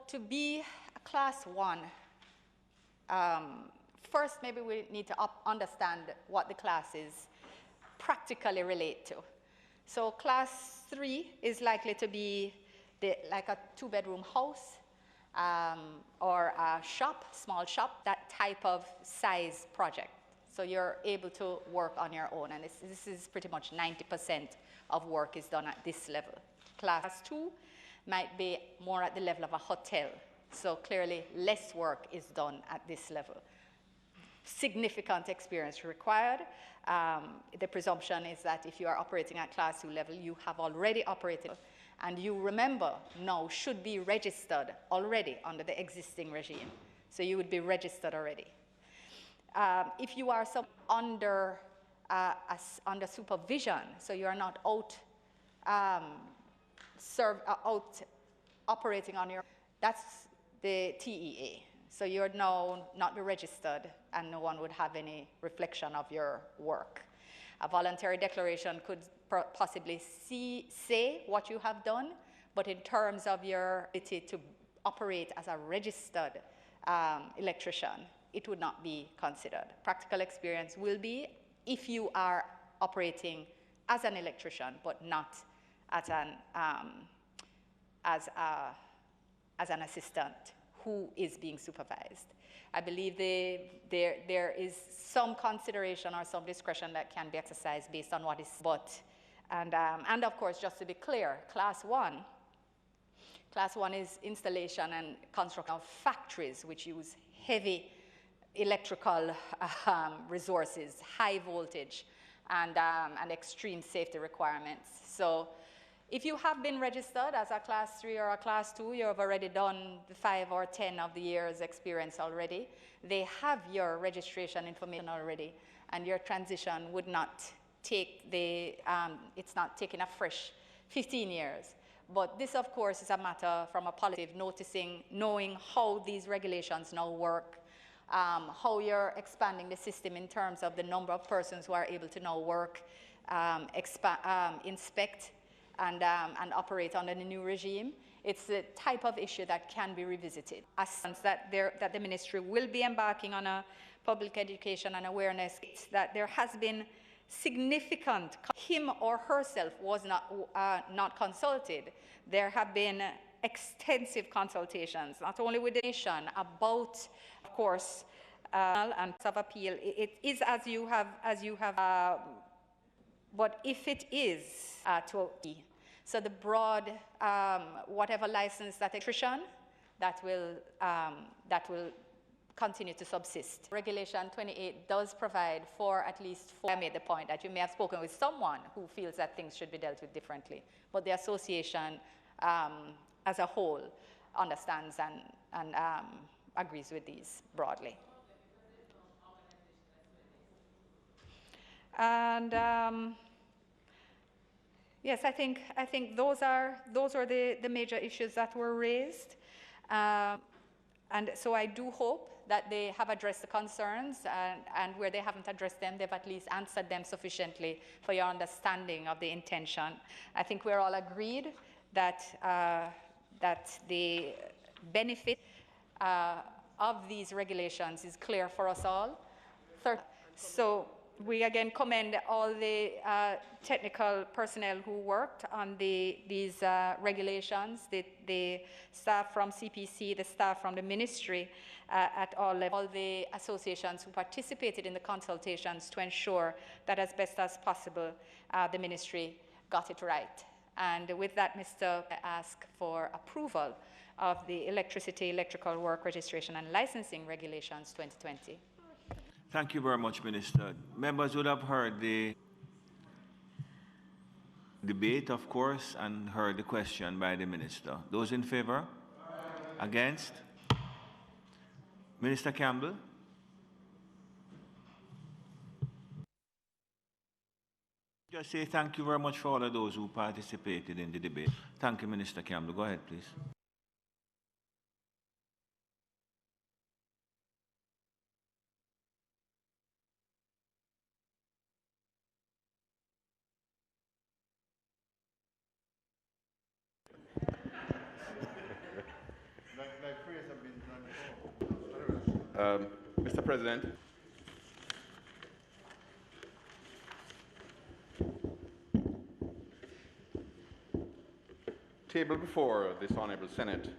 to be a class 1, first, maybe we need to understand what the classes practically relate to. So class 3 is likely to be like a 2-bedroom house or a shop, small shop, that type of size project. So you're able to work on your own, and this is pretty much 90% of work is done at this level. Class 2 might be more at the level of a hotel. So clearly less work is done at this level. Significant experience required. The presumption is that if you are operating at class 2 level, you have already operated, and you, remember, now should be registered already under the existing regime. So you would be registered already. If you are under supervision, so you are not out operating on your, that's the TEA. So you're now not be registered, and no one would have any reflection of your work. A voluntary declaration could possibly say what you have done, but in terms of your ability to operate as a registered electrician, it would not be considered. Practical experience will be if you are operating as an electrician, but not as an assistant who is being supervised. I believe there is some consideration or some discretion that can be exercised based on what is, and of course, just to be clear, Class 1 is installation and construction of factories which use heavy electrical resources, high voltage, and extreme safety requirements. So if you have been registered as a Class 3 or a Class 2, you have already done the 5 or 10 of the years experience already. They have your registration information already, and your transition would not take it's not taking a fresh 15 years. But this, of course, is a matter from a policy of knowing how these regulations now work, how you're expanding the system in terms of the number of persons who are able to now work, inspect, and operate under the new regime. It's the type of issue that can be revisited. That the ministry will be embarking on a public education and awareness, that there has been significant, him or herself was not consulted. There have been extensive consultations, not only with the nation, about, of course, and of appeal. It is as you have, but if it is so the broad, whatever license that electrician, that will continue to subsist. Regulation 28 does provide for at least 4. I made the point that you may have spoken with someone who feels that things should be dealt with differently, but the association as a whole understands and agrees with these broadly. And yes, I think those are the major issues that were raised, and so I do hope that they have addressed the concerns, and where they haven't addressed them, they've at least answered them sufficiently for your understanding of the intention. I think we're all agreed that the benefit of these regulations is clear for us all. So we again commend all the technical personnel who worked on these regulations, the staff from CPC, the staff from the ministry at all levels, all the associations who participated in the consultations to ensure that as best as possible the ministry got it right. And with that, I ask for approval of the electrical work registration and licensing regulations 2020. Thank you very much, Minister. Members would have heard the debate, of course, and heard the question by the Minister. Those in favor? Against? Minister Campbell? Just say thank you very much for all of those who participated in the debate. Thank you, Minister Campbell. Go ahead, please. Mr. President, table before this Honourable Senate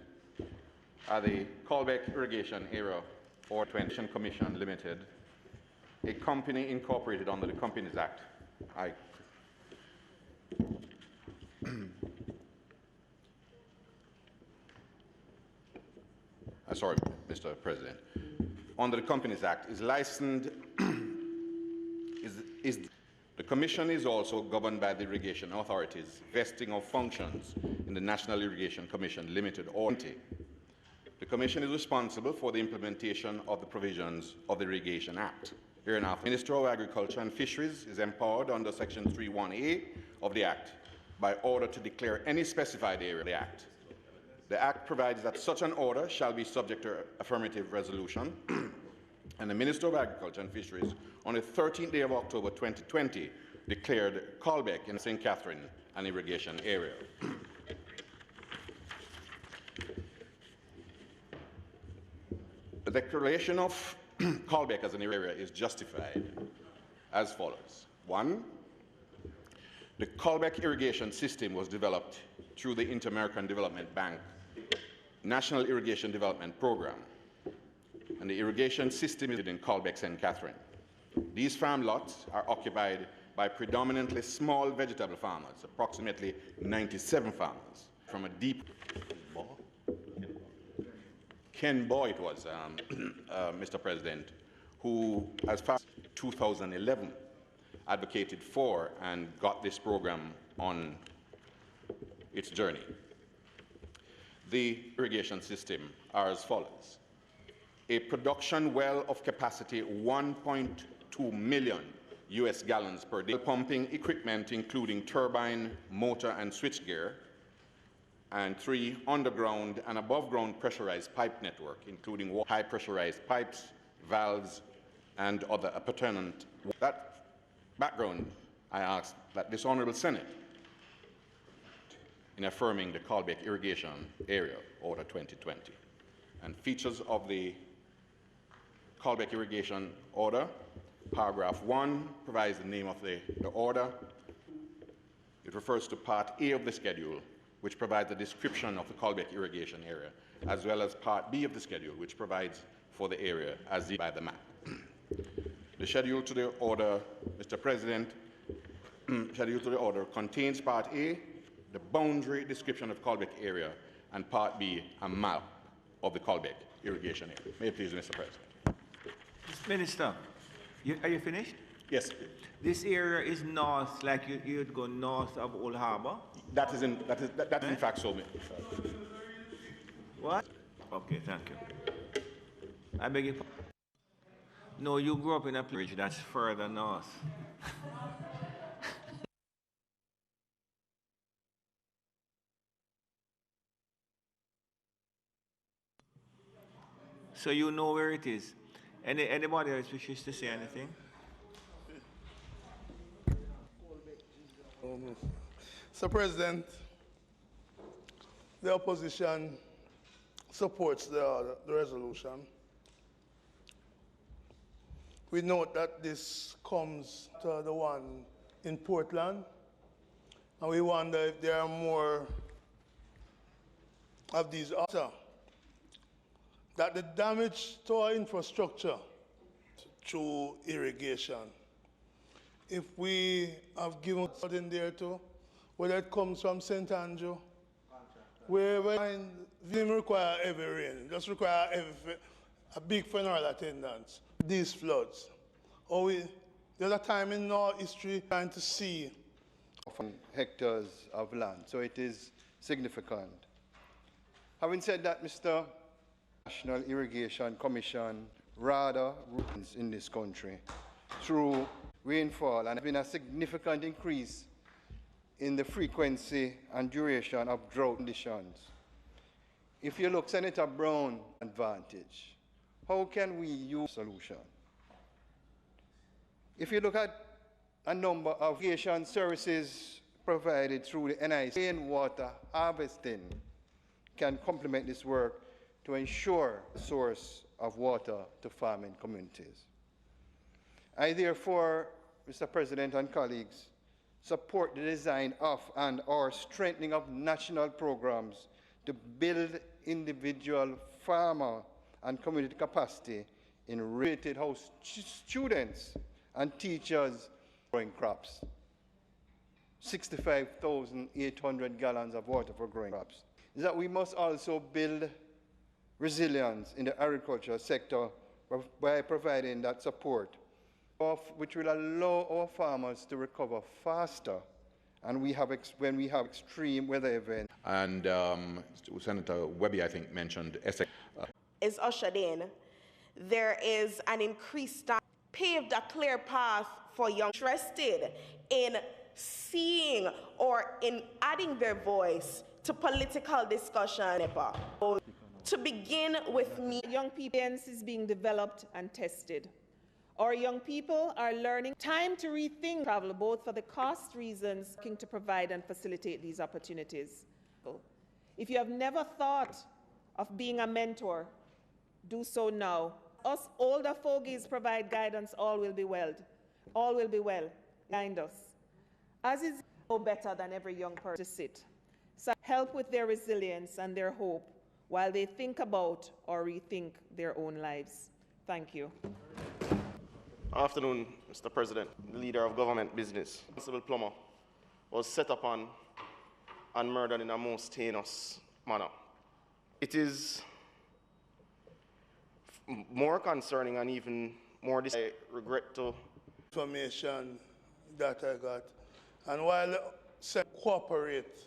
are the Callback Irrigation Area or Transition Commission Limited, a company incorporated under the Companies Act. Sorry, Mr. President. Under the Companies Act is licensed. The Commission is also governed by the irrigation authorities, vesting of functions in the National Irrigation Commission Limited or entity. The Commission is responsible for the implementation of the provisions of the Irrigation Act. Hereinafter, the Minister of Agriculture and Fisheries is empowered under Section 3(1)(a) of the Act by order to declare any specified area of the Act. The Act provides that such an order shall be subject to affirmative resolution, and the Minister of Agriculture and Fisheries, on the 13th day of October 2020, declared Callback in St. Catherine an irrigation area. The declaration of Callback as an area is justified as follows. 1. The Callback irrigation system was developed through the Inter-American Development Bank National Irrigation Development Program, and the irrigation system is in Callback, St. Catherine. These farm lots are occupied by predominantly small vegetable farmers, approximately 97 farmers, from a deep Ken Boy it was, Mr. President, who, as far as 2011, advocated for and got this program on its journey. The irrigation system are as follows. A production well of capacity 1.2 million US gallons per day, pumping equipment including turbine, motor and switchgear, and 3 underground and above ground pressurized pipe network, including high pressurized pipes, valves, and other appurtenant. That background, I asked that this Honourable Senate, in affirming the Callbeck Irrigation Area Order 2020, and features of the Callbeck Irrigation Order, paragraph 1 provides the name of the order. It refers to Part A of the schedule, which provides a description of the Callbeck Irrigation Area, as well as Part B of the schedule, which provides for the area as defined by the map. The schedule to the order, Mr. President, schedule to the order contains Part A, the boundary description of Callbeck area, and Part B, a map of the Callbeck irrigation area. May it please, Mr. President. Minister, are you finished? Yes. This area is north, like you'd go north of Old Harbour? That is in fact so. What? Okay, thank you. I beg your pardon. No, you grew up in a place that's further north. So you know where it is. Anybody else wishes to say anything? Mr. President, the opposition supports the resolution. We note that this comes to the one in Portland, and we wonder if there are more of these after. That the damage to our infrastructure through irrigation, if we have given it in there too, whether it comes from St. Andrew, wherever it didn't require heavy rain, just require a big funeral attendance. These floods. There's a time in our history trying to see hectares of land, so it is significant. Having said that, Mr. National Irrigation Commission rather runs in this country through rainfall, and there has been a significant increase in the frequency and duration of drought conditions. If you look, Senator Brown advantage, how can we use solution? If you look at a number of irrigation services provided through the NIC, rainwater harvesting can complement this work to ensure the source of water to farming communities. I therefore, Mr. President and colleagues, support the design of and/or strengthening of national programs to build individual farmer and community capacity in rated how students and teachers growing crops. 65,800 gallons of water for growing crops. Is that we must also build resilience in the agricultural sector by providing that support, which will allow our farmers to recover faster and when we have extreme weather events. And Senator Webby, I think, mentioned is ushered in. There is an increased time, paved a clear path for young interested in seeing or in adding their voice to political discussion. To begin with me, young people is being developed and tested. Our young people are learning time to rethink travel, both for the cost reasons, to provide and facilitate these opportunities. If you have never thought of being a mentor, do so now. Us older fogies provide guidance, all will be well. All will be well behind us. As is no better than every young person to sit. So help with their resilience and their hope while they think about or rethink their own lives. Thank you. Afternoon, Mr. President. The leader of government business, Constable Plummer, was set upon and murdered in a most heinous manner. It is more concerning and even more I regret to information that I got. And while cooperate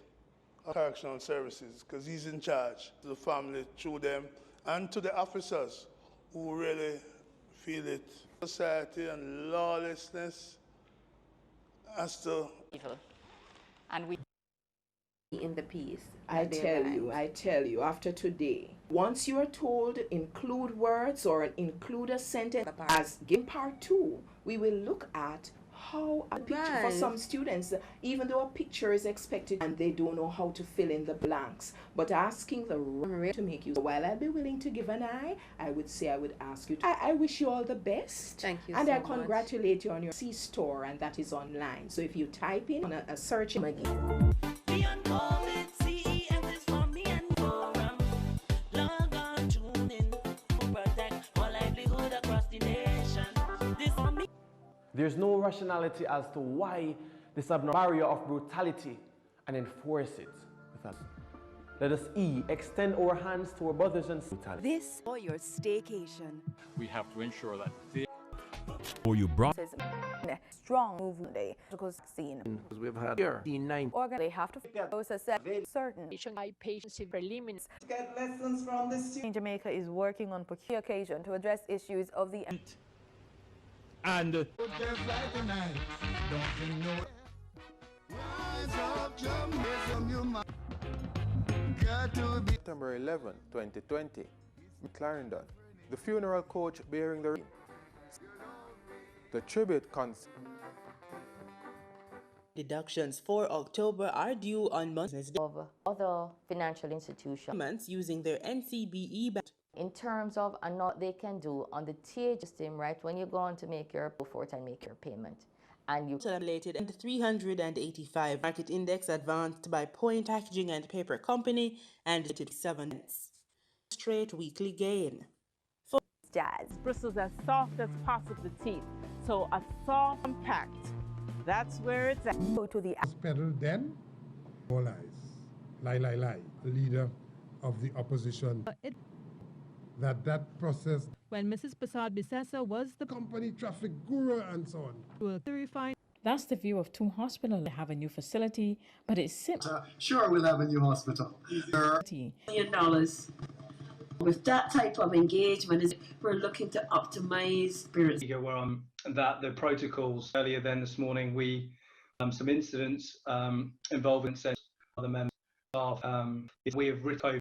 correctional services, because he's in charge, to the family through them, and to the officers who really feel it. Society and lawlessness has to... And we in the piece. I tell you, after today, once you are told include words or include a sentence as in part 2, we will look at how a picture for some students, even though a picture is expected and they don't know how to fill in the blanks, but asking the to make you. While I'll be willing to give an eye, I would say I would ask you. I wish you all the best. Thank you. And so I congratulate you on your C-store, and that is online. So if you type in on a search again. There's no rationality as to why this barrier of brutality and enforce it with us. Let us extend our hands to our brothers and sisters. This for your staycation. We have to ensure that this or you brought strong movement day because we've had here D9 they have to process certain patients preliminaries. Get lessons from the students. In Jamaica is working on peculiar occasion to address issues of the and September 11, 2020, Clarendon. The funeral coach bearing the tribute deductions for October are due on Mondays of other financial institutions using their NCBE in terms of what they can do on the TH system, right? When you go on to make your report and make your payment, and you calculated and 385 market index advanced by Point Packaging and Paper Company and 7 cents. Straight weekly gain. For jazz bristles as soft as possible to teeth, so a soft compact. That's where it's at. Go to the pedal then. All eyes. Lie. Leader of the opposition. That process. When Mrs. Prasad Bisessa was the company traffic guru and so on. Will clarify. That's the view of two hospitals. They have a new facility, but it's simple. Sure, we'll have a new hospital. $1 million. With that type of engagement, we're looking to optimize spirits. That the protocols earlier this morning, we some incidents involving other members of staff. We have written